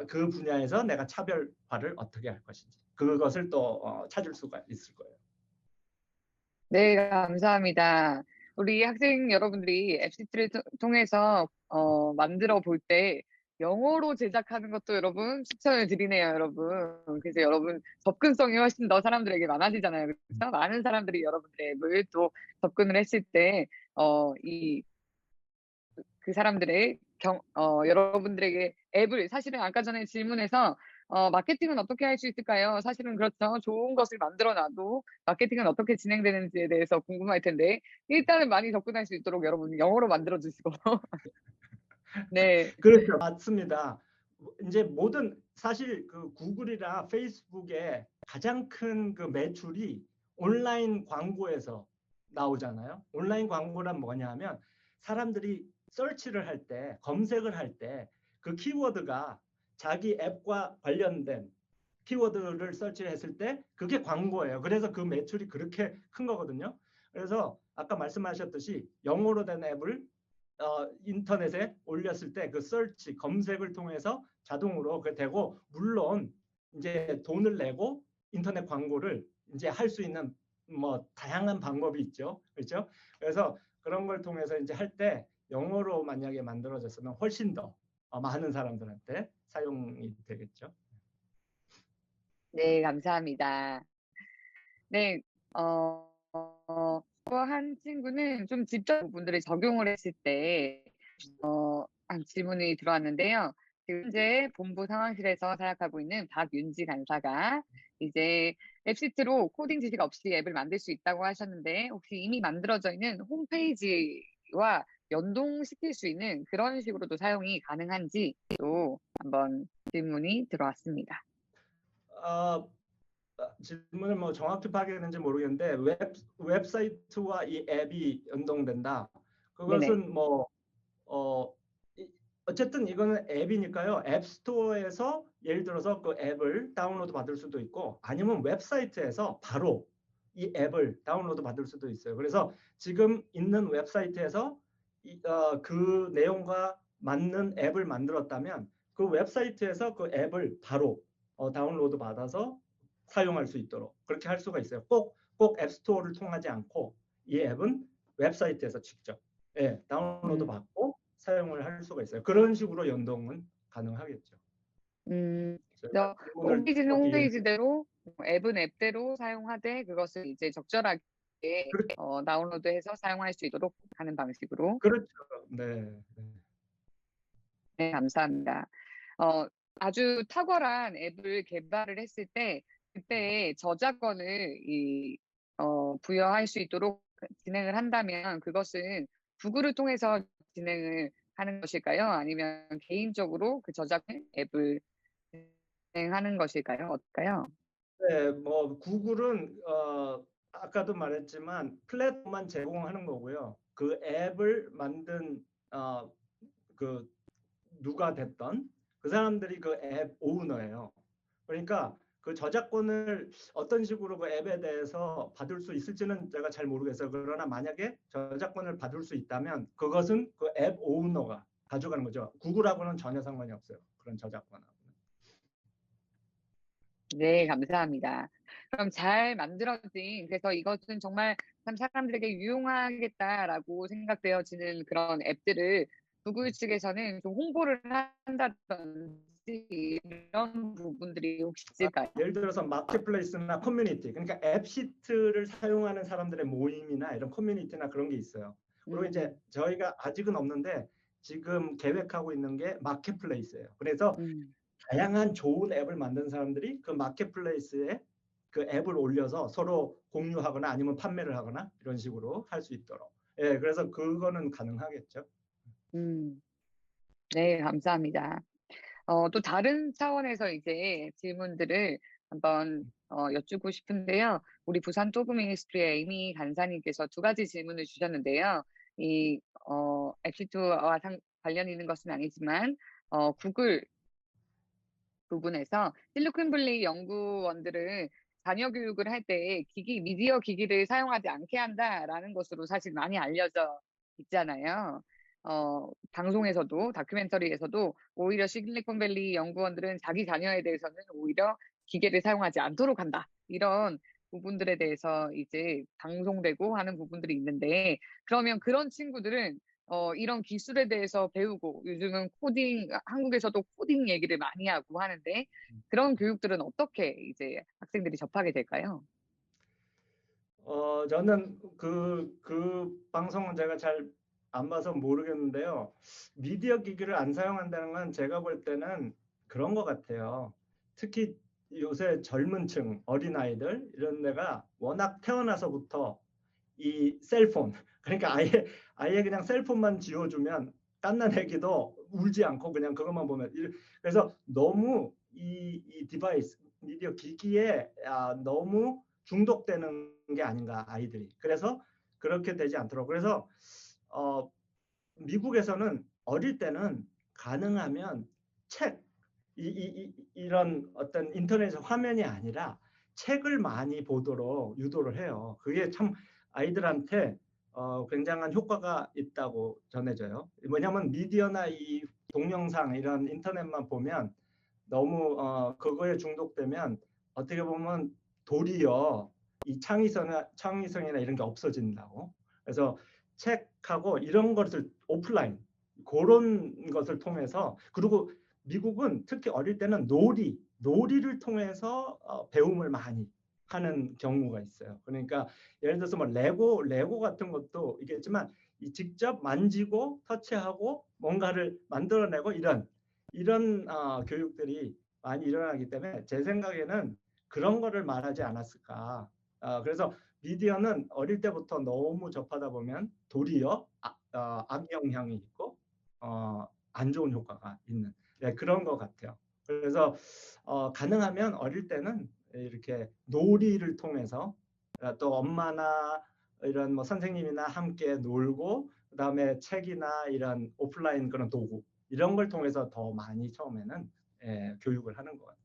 그 분야에서 내가 차별화를 어떻게 할 것인지 그것을 또 찾을 수가 있을 거예요. 네, 감사합니다. 우리 학생 여러분들이 앱시트를 통해서 만들어 볼 때 영어로 제작하는 것도 여러분 추천을 드리네요, 여러분. 그래서 여러분 접근성이 훨씬 더 사람들에게 많아지잖아요. 그래서 많은 사람들이 여러분들의 앱을 또 접근을 했을 때, 그 사람들의 여러분들에게 앱을 사실은 아까 전에 질문에서 마케팅은 어떻게 할 수 있을까요? 사실은 그렇죠. 좋은 것을 만들어 놔도 마케팅은 어떻게 진행되는지에 대해서 궁금할 텐데 일단은 많이 접근할 수 있도록 여러분 영어로 만들어 주시고 네. 그렇죠. 맞습니다. 이제 모든 사실 그 구글이나 페이스북의 가장 큰 그 매출이 온라인 광고에서 나오잖아요. 온라인 광고란 뭐냐 하면 사람들이 서치를 할 때, 검색을 할 때 그 키워드가 자기 앱과 관련된 키워드를 서치했을 때 그게 광고예요. 그래서 그 매출이 그렇게 큰 거거든요. 그래서 아까 말씀하셨듯이 영어로 된 앱을 인터넷에 올렸을 때 그 서치 검색을 통해서 자동으로 그 되고 물론 이제 돈을 내고 인터넷 광고를 이제 할 수 있는 뭐 다양한 방법이 있죠. 그렇죠? 그래서 그런 걸 통해서 이제 할 때 영어로 만약에 만들어졌으면 훨씬 더 많은 사람들한테 사용이 되겠죠. 네, 감사합니다. 네, 또 한 친구는 좀 직접 부분들을 적용을 했을 때 한 질문이 들어왔는데요. 지금 현재 본부 상황실에서 사역하고 있는 박윤지 간사가 이제 앱시트로 코딩 지식 없이 앱을 만들 수 있다고 하셨는데 혹시 이미 만들어져 있는 홈페이지와 연동시킬 수 있는 그런 식으로도 사용이 가능한지 또 한번 질문이 들어왔습니다. 질문을 뭐 정확히 파악했는지 모르겠는데 웹사이트와 이 앱이 연동된다. 네네. 그것은 뭐 어, 어쨌든 이거는 앱이니까요. 앱스토어에서 예를 들어서 그 앱을 다운로드 받을 수도 있고 아니면 웹사이트에서 바로 이 앱을 다운로드 받을 수도 있어요. 그래서 지금 있는 웹사이트에서 그 내용과 맞는 앱을 만들었다면 그 웹사이트에서 그 앱을 바로 다운로드 받아서 사용할 수 있도록 그렇게 할 수가 있어요. 꼭 앱스토어를 통하지 않고 이 앱은 웹사이트에서 직접 다운로드 음, 받고 사용을 할 수가 있어요. 그런 식으로 연동은 가능하겠죠. 제가 그래서 질문을 홈페이지는 정확히 이해했 홈페이지대로, 앱은 앱대로 사용하되 그것을 이제 적절하게 그렇죠. 다운로드해서 사용할 수 있도록 하는 방식으로. 그렇죠. 네. 네. 네, 감사합니다. 어, 아주 탁월한 앱을 개발을 했을 때 그때 저작권을 부여할 수 있도록 진행을 한다면 그것은 구글을 통해서 진행을 하는 것일까요? 아니면 개인적으로 그 저작권 앱을 진행하는 것일까요? 어떨까요? 네, 뭐 구글은 아까도 말했지만 플랫폼만 제공하는 거고요. 그 앱을 만든 그 누가 됐던 그 사람들이 그 앱 오너예요. 그러니까 그 저작권을 어떤 식으로 그 앱에 대해서 받을 수 있을지는 제가 잘 모르겠어요. 그러나 만약에 저작권을 받을 수 있다면 그것은 그 앱 오너가 가져가는 거죠. 구글하고는 전혀 상관이 없어요. 그런 저작권하고. 네, 감사합니다. 그럼 잘 만들어진, 그래서 이것은 정말 참 사람들에게 유용하겠다라고 생각되어지는 그런 앱들을 구글 측에서는 좀 홍보를 한다든지 이런 부분들이 혹시 있을까요? 예를 들어서 마켓플레이스나 커뮤니티, 그러니까 앱 시트를 사용하는 사람들의 모임이나 이런 커뮤니티나 그런 게 있어요. 그리고 이제 음, 저희가 아직은 없는데 지금 계획하고 있는 게 마켓플레이스예요. 그래서 음, 다양한 좋은 앱을 만든 사람들이 그 마켓플레이스에 그 앱을 올려서 서로 공유하거나 아니면 판매를 하거나 이런 식으로 할 수 있도록. 예, 그래서 그거는 가능하겠죠. 음. 네, 감사합니다. 또 다른 차원에서 이제 질문들을 한번 여쭙고 싶은데요. 우리 부산 토브 미니스트리의 에이미 간사님께서 두 가지 질문을 주셨는데요. 이 앱시트와 관련 있는 것은 아니지만 구글 부분에서 실리콘밸리 연구원들은 자녀 교육을 할 때 미디어 기기를 사용하지 않게 한다라는 것으로 사실 많이 알려져 있잖아요. 방송에서도 다큐멘터리에서도 오히려 실리콘밸리 연구원들은 자기 자녀에 대해서는 오히려 기계를 사용하지 않도록 한다. 이런 부분들에 대해서 이제 방송되고 하는 부분들이 있는데 그러면 그런 친구들은 이런 기술에 대해서 배우고 요즘은 한국에서도 코딩 얘기를 많이 하고 하는데 그런 교육들은 어떻게 이제 학생들이 접하게 될까요? 저는 그 방송은 제가 잘 안 봐서 모르겠는데요. 미디어 기기를 안 사용한다는 건 제가 볼 때는 그런 것 같아요. 특히 요새 젊은 층, 어린아이들 이런 데가 워낙 태어나서부터 이 셀폰, 그러니까 아예 그냥 셀폰만 쥐어주면 갓난 애기도 울지 않고 그냥 그것만 보면 그래서 너무 이 디바이스, 미디어 기기에 너무 중독되는 게 아닌가 아이들이. 그래서 그렇게 되지 않도록. 그래서 어, 미국에서는 어릴 때는 가능하면 책, 이런 어떤 인터넷 화면이 아니라 책을 많이 보도록 유도를 해요. 그게 참 아이들한테 굉장한 효과가 있다고 전해져요. 왜냐하면 미디어나 이 동영상 이런 인터넷만 보면 너무 그거에 중독되면 어떻게 보면 도리어 이 창의성이나 이런 게 없어진다고. 그래서 책하고 이런 것을 오프라인 그런 것을 통해서 그리고 미국은 특히 어릴 때는 놀이를 통해서 배움을 많이 하는 경우가 있어요. 그러니까 예를 들어서 뭐 레고 같은 것도 있겠지만 이 직접 만지고 터치하고 뭔가를 만들어내고 이런 교육들이 많이 일어나기 때문에 제 생각에는 그런 거를 말하지 않았을까. 그래서 미디어는 어릴 때부터 너무 접하다 보면 도리어 악영향이 있고 안 좋은 효과가 있는 그런 것 같아요. 그래서 가능하면 어릴 때는 이렇게 놀이를 통해서 또 엄마나 이런 뭐 선생님이나 함께 놀고 그다음에 책이나 이런 오프라인 그런 도구 이런 걸 통해서 더 많이 처음에는 교육을 하는 것 같아요.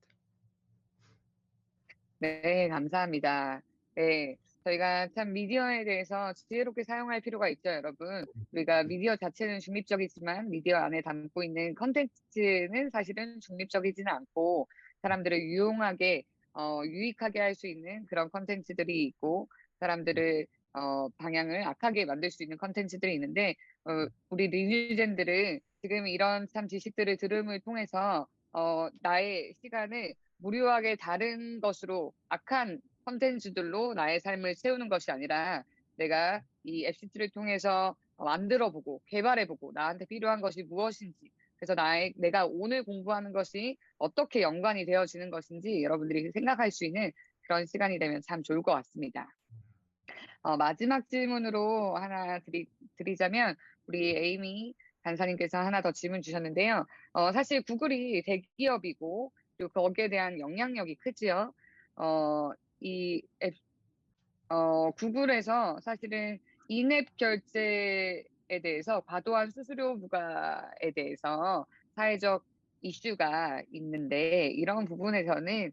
네, 감사합니다. 네, 저희가 참 미디어에 대해서 지혜롭게 사용할 필요가 있죠, 여러분. 우리가 미디어 자체는 중립적이지만 미디어 안에 담고 있는 컨텐츠는 사실은 중립적이지는 않고 사람들을 유용하게, 유익하게 할 수 있는 그런 컨텐츠들이 있고 사람들을 방향을 악하게 만들 수 있는 컨텐츠들이 있는데 우리 리뉴젠들은 지금 이런 참 지식들을 들음을 통해서 나의 시간을 무료하게 다른 것으로 악한 컨텐츠들로 나의 삶을 채우는 것이 아니라 내가 이 FCT를 통해서 만들어보고 개발해보고 나한테 필요한 것이 무엇인지 그래서 내가 오늘 공부하는 것이 어떻게 연관이 되어지는 것인지 여러분들이 생각할 수 있는 그런 시간이 되면 참 좋을 것 같습니다. 마지막 질문으로 하나 드리자면 우리 에이미 간사님께서 하나 더 질문 주셨는데요. 사실 구글이 대기업이고 그리고 거기에 대한 영향력이 크지요. 구글에서 사실은 인앱 결제에 대해서 과도한 수수료 부과에 대해서 사회적 이슈가 있는데 이런 부분에서는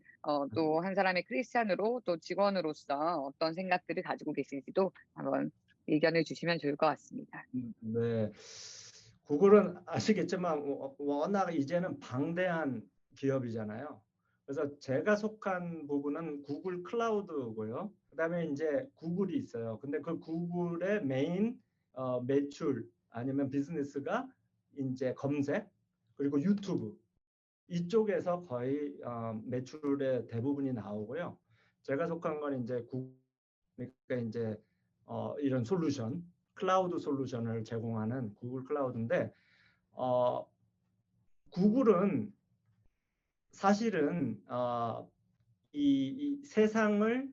또 한 사람의 크리스찬으로 또 직원으로서 어떤 생각들을 가지고 계신지도 한번 의견을 주시면 좋을 것 같습니다. 네, 구글은 아시겠지만 워낙 이제는 방대한 기업이잖아요. 그래서 제가 속한 부분은 구글 클라우드고요. 그다음에 이제 구글이 있어요. 근데 그 구글의 메인 매출 아니면 비즈니스가 이제 검색 그리고 유튜브 이쪽에서 거의 매출의 대부분이 나오고요. 제가 속한 건 이제 그러니까 이제 이런 솔루션, 클라우드 솔루션을 제공하는 구글 클라우드인데 구글은 사실은 이 세상을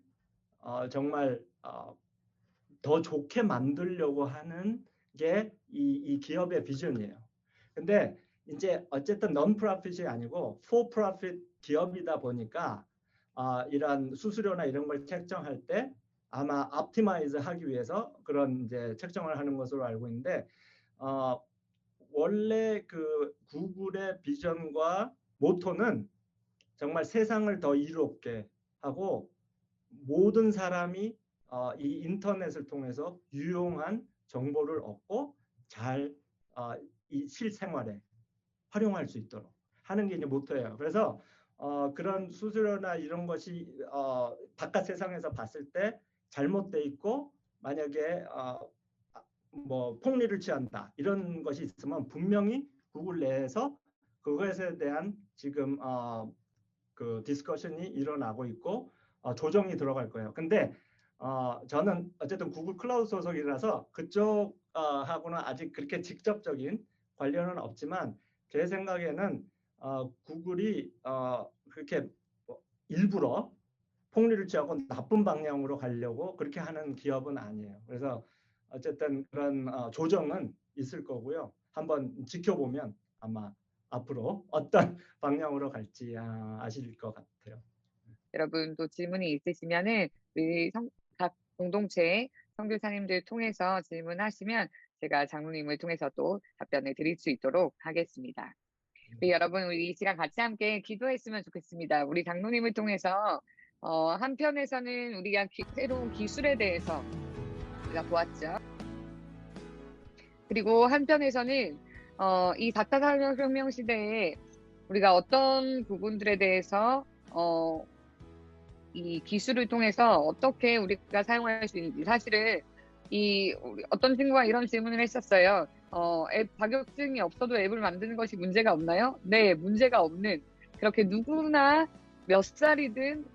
정말 더 좋게 만들려고 하는 게 이 기업의 비전이에요. 근데 이제 어쨌든 non-profit이 아니고 for-profit 기업이다 보니까 이런 수수료나 이런 걸 책정할 때 아마 optimize 하기 위해서 그런 이제 책정을 하는 것으로 알고 있는데 원래 그 구글의 비전과 모토는 정말 세상을 더 이롭게 하고 모든 사람이 이 인터넷을 통해서 유용한 정보를 얻고 잘 이 실생활에 활용할 수 있도록 하는 게 이제 모토예요. 그래서 그런 수수료나 이런 것이 바깥 세상에서 봤을 때 잘못돼 있고 만약에 뭐 폭리를 취한다 이런 것이 있으면 분명히 구글 내에서 그것에 대한 지금 그 디스커션이 일어나고 있고 조정이 들어갈 거예요. 근데 저는 어쨌든 구글 클라우드 소속이라서 그쪽 하고는 아직 그렇게 직접적인 관련은 없지만 제 생각에는 구글이 그렇게 일부러 폭리를 취하고 나쁜 방향으로 가려고 그렇게 하는 기업은 아니에요. 그래서 어쨌든 그런 조정은 있을 거고요. 한번 지켜보면 아마 앞으로 어떤 방향으로 갈지 아실 것 같아요. 여러분 또 질문이 있으시면은 우리 각 공동체 선교사님들 통해서 질문하시면 제가 장로님을 통해서 또 답변을 드릴 수 있도록 하겠습니다. 여러분 우리 이 시간 같이 함께 기도했으면 좋겠습니다. 우리 장로님을 통해서 한편에서는 우리가 새로운 기술에 대해서 우리가 보았죠. 그리고 한편에서는 이 4차 산업혁명 시대에 우리가 어떤 부분들에 대해서 이 기술을 통해서 어떻게 우리가 사용할 수 있는지 사실은 우리 어떤 친구가 이런 질문을 했었어요. 앱 자격증이 없어도 앱을 만드는 것이 문제가 없나요? 네, 문제가 없는 그렇게 누구나 몇 살이든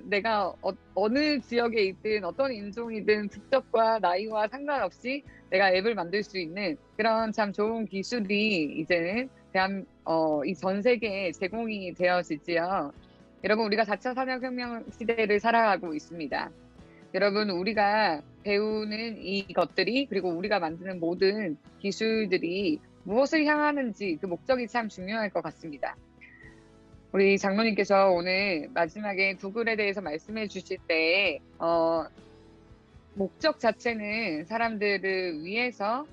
내가 어느 지역에 있든 어떤 인종이든 국적과 나이와 상관없이 내가 앱을 만들 수 있는 그런 참 좋은 기술이 이제는 이 전 세계에 제공이 되어지지요. 여러분 우리가 4차 산업혁명 시대를 살아가고 있습니다. 여러분 우리가 배우는 이것들이 그리고 우리가 만드는 모든 기술들이 무엇을 향하는지 그 목적이 참 중요할 것 같습니다. 우리 장로님께서 오늘 마지막에 구글에 대해서 말씀해 주실 때, 목적 자체는 사람들을 위해서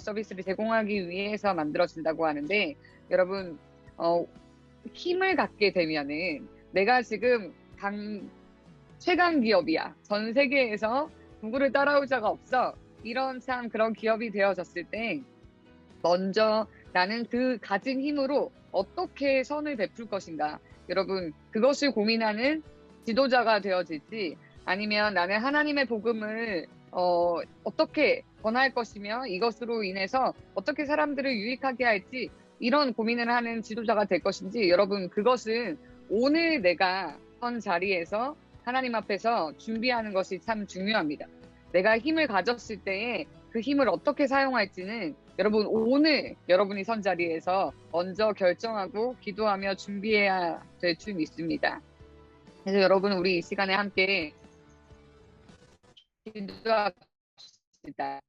서비스를 제공하기 위해서 만들어진다고 하는데, 여러분, 힘을 갖게 되면은 내가 지금 최강 기업이야. 전 세계에서 구글을 따라올 자가 없어. 이런 참 그런 기업이 되어졌을 때 먼저 나는 그 가진 힘으로 어떻게 선을 베풀 것인가. 여러분, 그것을 고민하는 지도자가 되어질지 아니면 나는 하나님의 복음을 어떻게 전할 것이며 이것으로 인해서 어떻게 사람들을 유익하게 할지 이런 고민을 하는 지도자가 될 것인지 여러분 그것은 오늘 내가 선 자리에서 하나님 앞에서 준비하는 것이 참 중요합니다. 내가 힘을 가졌을 때에 그 힘을 어떻게 사용할지는 여러분 오늘 여러분이 선 자리에서 먼저 결정하고 기도하며 준비해야 될 줄 믿습니다. 그래서 여러분 우리 이 시간에 함께 기도합시다.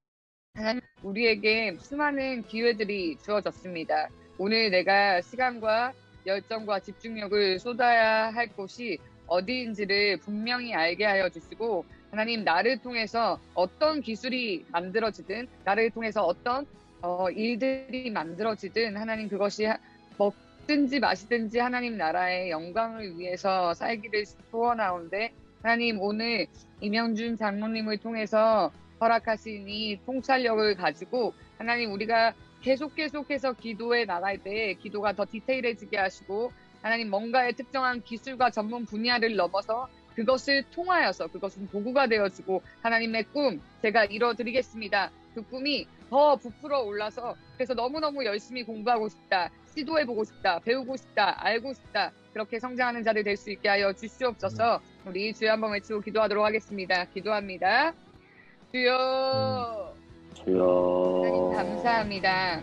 하나님 우리에게 수많은 기회들이 주어졌습니다. 오늘 내가 시간과 열정과 집중력을 쏟아야 할 곳이 어디인지를 분명히 알게 하여 주시고 하나님 나를 통해서 어떤 기술이 만들어지든 나를 통해서 어떤 일들이 만들어지든 하나님 그것이 먹든지 마시든지 하나님 나라의 영광을 위해서 살기를 소원하오는데 하나님 오늘 이명준 장로님을 통해서 허락하신 이 통찰력을 가지고 하나님 우리가 계속해서 기도에 나갈 때 기도가 더 디테일해지게 하시고 하나님 뭔가의 특정한 기술과 전문 분야를 넘어서 그것을 통하여서 그것은 도구가 되어지고 하나님의 꿈 제가 이뤄드리겠습니다. 그 꿈이 더 부풀어 올라서 그래서 너무너무 열심히 공부하고 싶다. 시도해보고 싶다. 배우고 싶다. 알고 싶다. 그렇게 성장하는 자들 될 수 있게 하여 주시옵소서. 우리 주여 한번 외치고 기도하도록 하겠습니다. 기도합니다. 주여 하나님 감사합니다.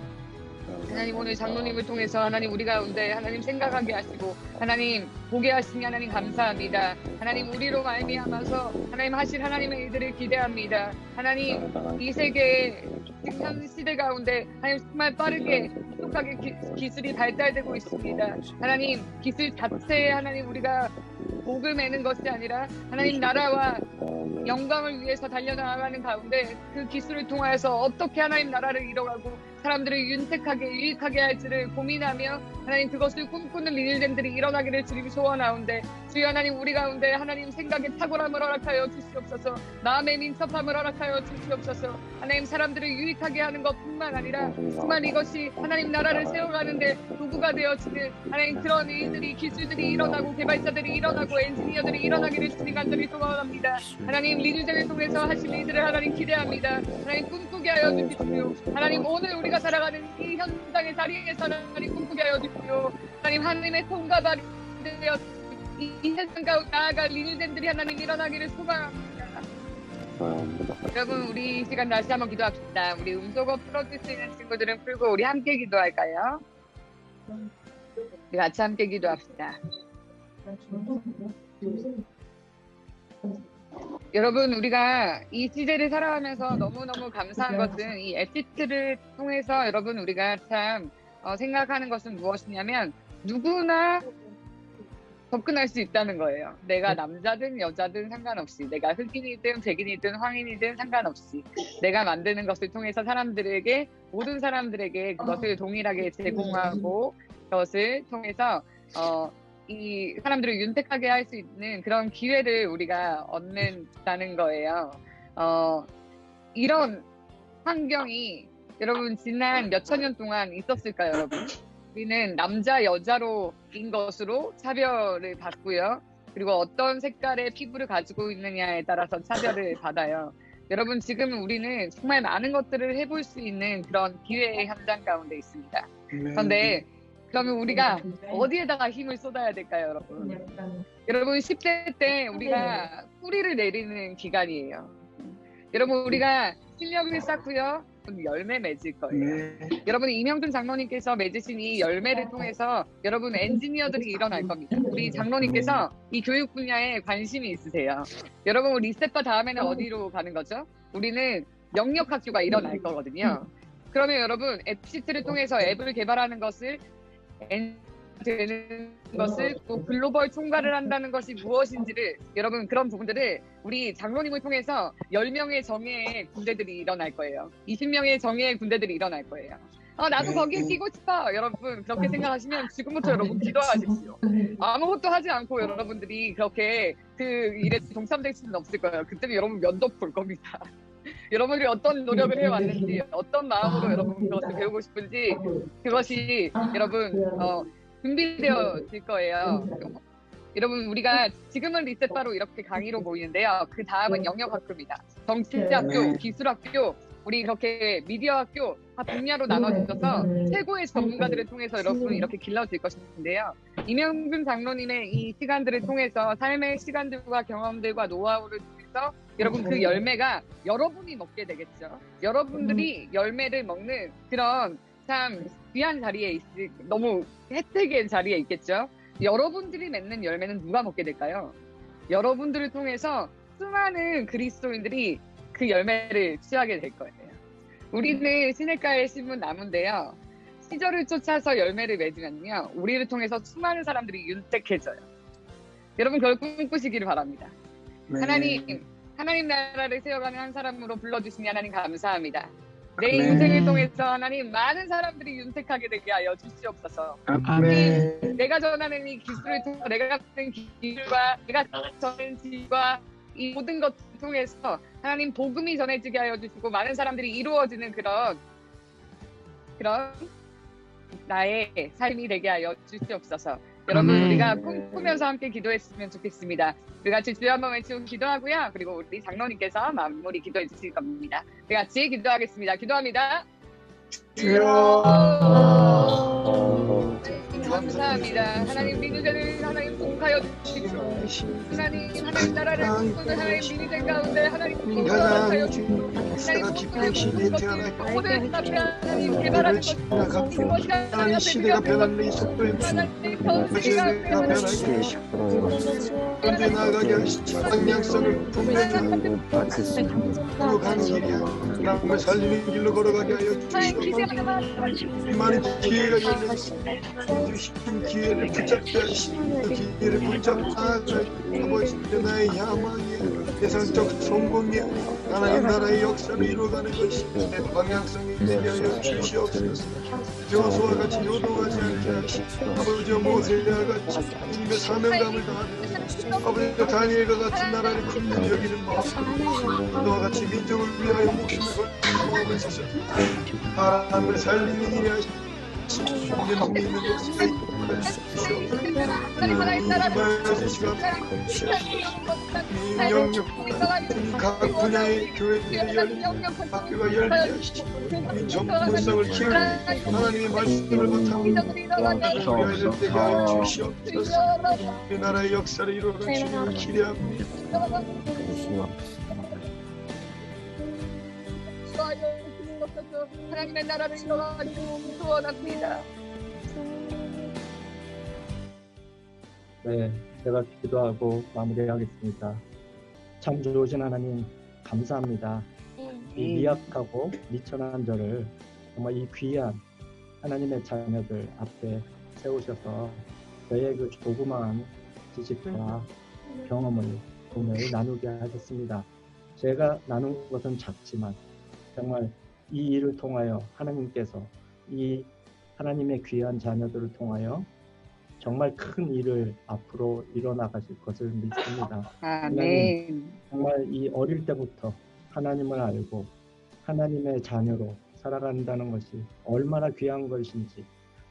하나님 오늘 장로님을 통해서 하나님 우리 가운데 하나님 생각하게 하시고 하나님 보게 하시니 하나님 감사합니다. 하나님 우리로 말미암아서 하나님 하실 하나님의 일들을 기대합니다. 하나님 이 세계의 지금 현 시대 가운데 하나님 정말 빠르게 속하게 기술이 발달되고 있습니다. 하나님 기술 자체에 하나님 우리가 목을 매는 것이 아니라 하나님 나라와 영광을 위해서 달려나가는 가운데 그 기술을 통하여서 어떻게 하나님 나라를 이뤄가고 사람들을 윤택하게 유익하게 할지를 고민하며 하나님 그것을 꿈꾸는 리들들이 일어나기를 주님 소원하온데 주여 하나님 우리 가운데 하나님 생각의 탁월함을 허락하여 주시옵소서. 마음의 민첩함을 허락하여 주시옵소서. 하나님 사람들을 유익하게 하는 것뿐만 아니라 정말 이것이 하나님 나라를 세워가는데 도구가 되어지는 하나님 그런 일들이 기술들이 일어나고 개발자들이 일어나고 엔지니어들이 일어나기를 주님 간절히 소원합니다. 하나님 리뉴젠을 통해서 하실 일들을 하나님 기대합니다. 하나님 꿈꾸게 하여 주십시오. 하나님 오늘 우리가 살아가는 이 현장의 자리에서 하나님 꿈꾸게 하여 주십시오. 하나님 하나님의 손과 발이 되어 이 세상 가운데 나아갈 리뉴젠들이 하나님 일어나기를 소망합니다. 여러분 우리 이 시간 다시 한번 기도합시다. 우리 음소거 풀어줄 수 있는 친구들은 풀고 우리 함께 기도할까요? 우리 같이 함께 기도합시다. 여러분 우리가 이 시대를 살아가면서 너무너무 감사한 것은 이 에티트를 통해서 여러분 우리가 참 생각하는 것은 무엇이냐면 누구나 접근할 수 있다는 거예요. 내가 남자든 여자든 상관없이 내가 흑인이든 백인이든 황인이든 상관없이 내가 만드는 것을 통해서 사람들에게 모든 사람들에게 그것을 동일하게 제공하고 그것을 통해서 이 사람들을 윤택하게 할 수 있는 그런 기회를 우리가 얻는다는 거예요. 이런 환경이 여러분 지난 몇천 년 동안 있었을까요, 여러분? 우리는 남자 여자로인 것으로 차별을 받고요. 그리고 어떤 색깔의 피부를 가지고 있느냐에 따라서 차별을 받아요. 여러분 지금 우리는 정말 많은 것들을 해볼 수 있는 그런 기회의 현장 가운데 있습니다. 그런데 그러면 우리가 어디에다가 힘을 쏟아야 될까요, 여러분? 여러분 10대 때 우리가 뿌리를 내리는 기간이에요. 여러분 우리가 실력을 쌓고요. 열매 맺을 거예요. 여러분 이명준 장로님께서 맺으신 이 열매를 통해서 여러분 엔지니어들이 일어날 겁니다. 우리 장로님께서 이 교육 분야에 관심이 있으세요. 여러분 우리 리셋바 다음에는 어디로 가는 거죠? 우리는 영역학교가 일어날 거거든요. 그러면 여러분 앱시트를 통해서 앱을 개발하는 것을 되는 것을 또 글로벌 총괄을 한다는 것이 무엇인지를 여러분 그런 부분들을 우리 장로님을 통해서 10명의 정예의 군대들이 일어날 거예요. 20명의 정예의 군대들이 일어날 거예요. 나도 거기에 끼고 싶어. 여러분 그렇게 생각하시면 지금부터 여러분 기도하십시오. 아무것도 하지 않고 여러분들이 그렇게 그 일에 동참될 수는 없을 거예요. 그때는 여러분 면접 볼 겁니다. 여러분들이 어떤 노력을 해왔는지 어떤 마음으로 여러분 그것을 배우고 싶은지 그것이 여러분 준비되어질 거예요. 여러분 우리가 지금은 리셋바로 이렇게 강의로 모이는데요. 그 다음은 영역학교입니다. 정치학교, 기술학교, 우리 그렇게 미디어학교 다 분야로 나눠져서 최고의 전문가들을 통해서 여러분 이렇게 길러질 것인데요. 이명준 장로님의 이 시간들을 통해서 삶의 시간들과 경험들과 노하우를 통해서 여러분 그 열매가 여러분이 먹게 되겠죠. 여러분들이 열매를 먹는 그런 참 귀한 자리에 너무 혜택의 자리에 있겠죠. 여러분들이 맺는 열매는 누가 먹게 될까요? 여러분들을 통해서 수많은 그리스도인들이 그 열매를 취하게 될 거예요. 우리는 시냇가에 심은 나무인데요. 시절을 쫓아서 열매를 맺으면요. 우리를 통해서 수많은 사람들이 윤택해져요. 여러분 그걸 꿈꾸시기를 바랍니다. 하나님 나라를 세워가는 한 사람으로 불러주시니 하나님 감사합니다. 내 인생을 통해서 하나님 많은 사람들이 윤택하게 되게 하여 주시옵소서. 내가 전하는 이 기술을 통해서 내가 하는 기술과 내가 전하는 지과 이 모든 것을 통해서 하나님 복음이 전해지게 하여 주시고 많은 사람들이 이루어지는 그런 나의 삶이 되게 하여 주시옵소서. 여러분 우리가 꿈꾸면서 함께 기도했으면 좋겠습니다. 우리 같이 주여 한번 외치고 기도하고요. 그리고 우리 장로님께서 마무리 기도해 주실 겁니다. 우리 같이 기도하겠습니다. 기도합니다. 주여 감사합니다. 하나님 민주제를 하나님 복하여 주시고 하나님 나라를 꿈꾸는 하나님 민주제 가운데 하나님 복하여 주시고 하나님 모든 앞에 하나님 개발하는 것 그것이 하나님 시대가 변하는 이 속도에 시대가 변하게 언제 나가게 하시고 방향성을 분명히 가는 길이야. 남을 살리는 길로 걸어가게 하여 주시옵소서. 많은 기회가 열려있습니다. 주신 기회를 붙잡게 하시고 그 기회를 붙잡고 아버지 나의 야망이야. 세상적 성공이야. 하나님 나라의 역사를 이루어가는 것이 내 방향성이 되게 하여 주시옵소서. 여호수아와 같이 요동하지 않게 하시고 아버지 모세와 같이 주님의 사명감을 다하는 아버지 다니엘과 같은 나라를 긍휼히 여기는 마음으로 너와 같이 민족을 위하여 목숨을 걸고 마음을 쓰셔 바람을 살리는 일이 하시고 믿는 것을 영역 각 분야의 교회들이 열리고 학교가 열리게 하시고 이 전문성을 키우는 하나님의 말씀을 바탕으로 우리 아이들 되게 하여 주시옵소서. 이 나라의 역사를 이루어갈 주님을 기대합니다. 하나님의 나라를 이루어가기를 소원합니다. 네, 제가 기도하고 마무리하겠습니다. 참 좋으신 하나님 감사합니다. 이 미약하고 미천한 저를 정말 이 귀한 하나님의 자녀들 앞에 세우셔서 저의 그 조그마한 지식과 경험을 오늘 나누게 하셨습니다. 제가 나눈 것은 작지만 정말 이 일을 통하여 하나님께서 이 하나님의 귀한 자녀들을 통하여 정말 큰 일을 앞으로 이뤄나가실 것을 믿습니다. 아멘. 정말 이 어릴 때부터 하나님을 알고 하나님의 자녀로 살아간다는 것이 얼마나 귀한 것인지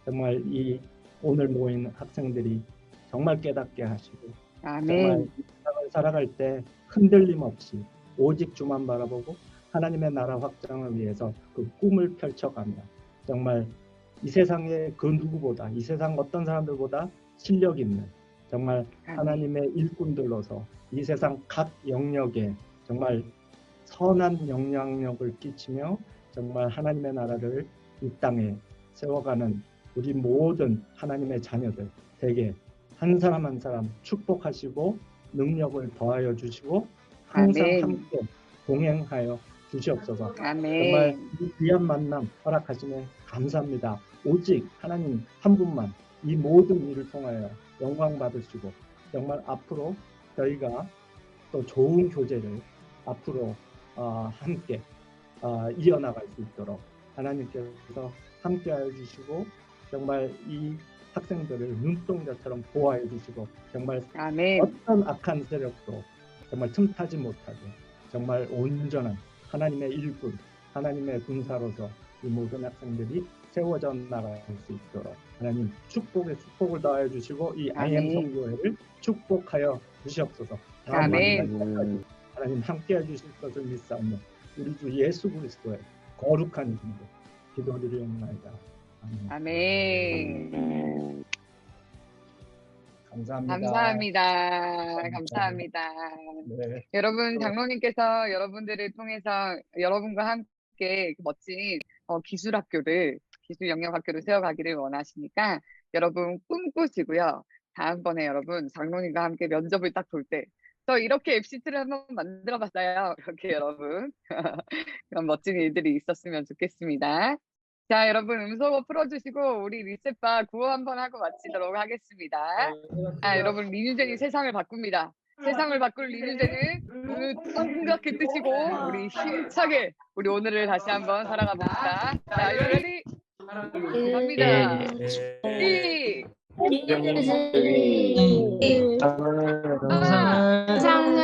정말 이 오늘 모인 학생들이 정말 깨닫게 하시고 아멘. 정말 이 세상을 살아갈 때 흔들림 없이 오직 주만 바라보고 하나님의 나라 확장을 위해서 그 꿈을 펼쳐가며 정말 이 세상의 그 누구보다 이 세상 어떤 사람들보다 실력 있는 정말 하나님의 일꾼들로서 이 세상 각 영역에 정말 선한 영향력을 끼치며 정말 하나님의 나라를 이 땅에 세워가는 우리 모든 하나님의 자녀들 되게 한 사람 한 사람 축복하시고 능력을 더하여 주시고 항상 아멘. 함께 동행하여 주시옵소서. 아멘. 정말 이 귀한 만남 허락하시네 감사합니다. 오직 하나님 한 분만 이 모든 일을 통하여 영광 받으시고 정말 앞으로 저희가 또 좋은 교제를 앞으로 함께 이어나갈 수 있도록 하나님께서 함께하여 주시고 정말 이 학생들을 눈동자처럼 보호해 주시고 정말 아멘. 어떤 악한 세력도 정말 틈타지 못하게 정말 온전한 하나님의 일꾼, 하나님의 군사로서 이 모든 학생들이 세워져 나갈 수 있도록 하나님 축복에 축복을 더하여 주시고 이 IM 성교회를 축복하여 주시옵소서. 아멘. 하나님 함께해 주실 것을 믿사오며 우리 주 예수 그리스도의 거룩한 이름으로 기도드리옵나이다. 아멘. 아멘. 감사합니다. 감사합니다. 감사합니다. 네. 여러분, 장로님께서 여러분들을 통해서 여러분과 함께 멋진 기술학교를, 기술영역학교를 세워가기를 원하시니까 여러분 꿈꾸시고요. 다음번에 여러분 장로님과 함께 면접을 딱 볼 때 저 이렇게 FCT를 한번 만들어봤어요. 이렇게 여러분 그런 멋진 일들이 있었으면 좋겠습니다. 자, 여러분 음소거 풀어주시고 우리 리셋바 구호 한번 하고 마치도록 하겠습니다. 여러분 리뉴젠이 세상을 바꿉니다. 세상을 바꿀 리뉴젠은 눈을 동그랗게 뜨시고 우리 힘차게 우리 오늘을 다시 한번 살아가 봅시다. 자, ready? 갑니다. 상을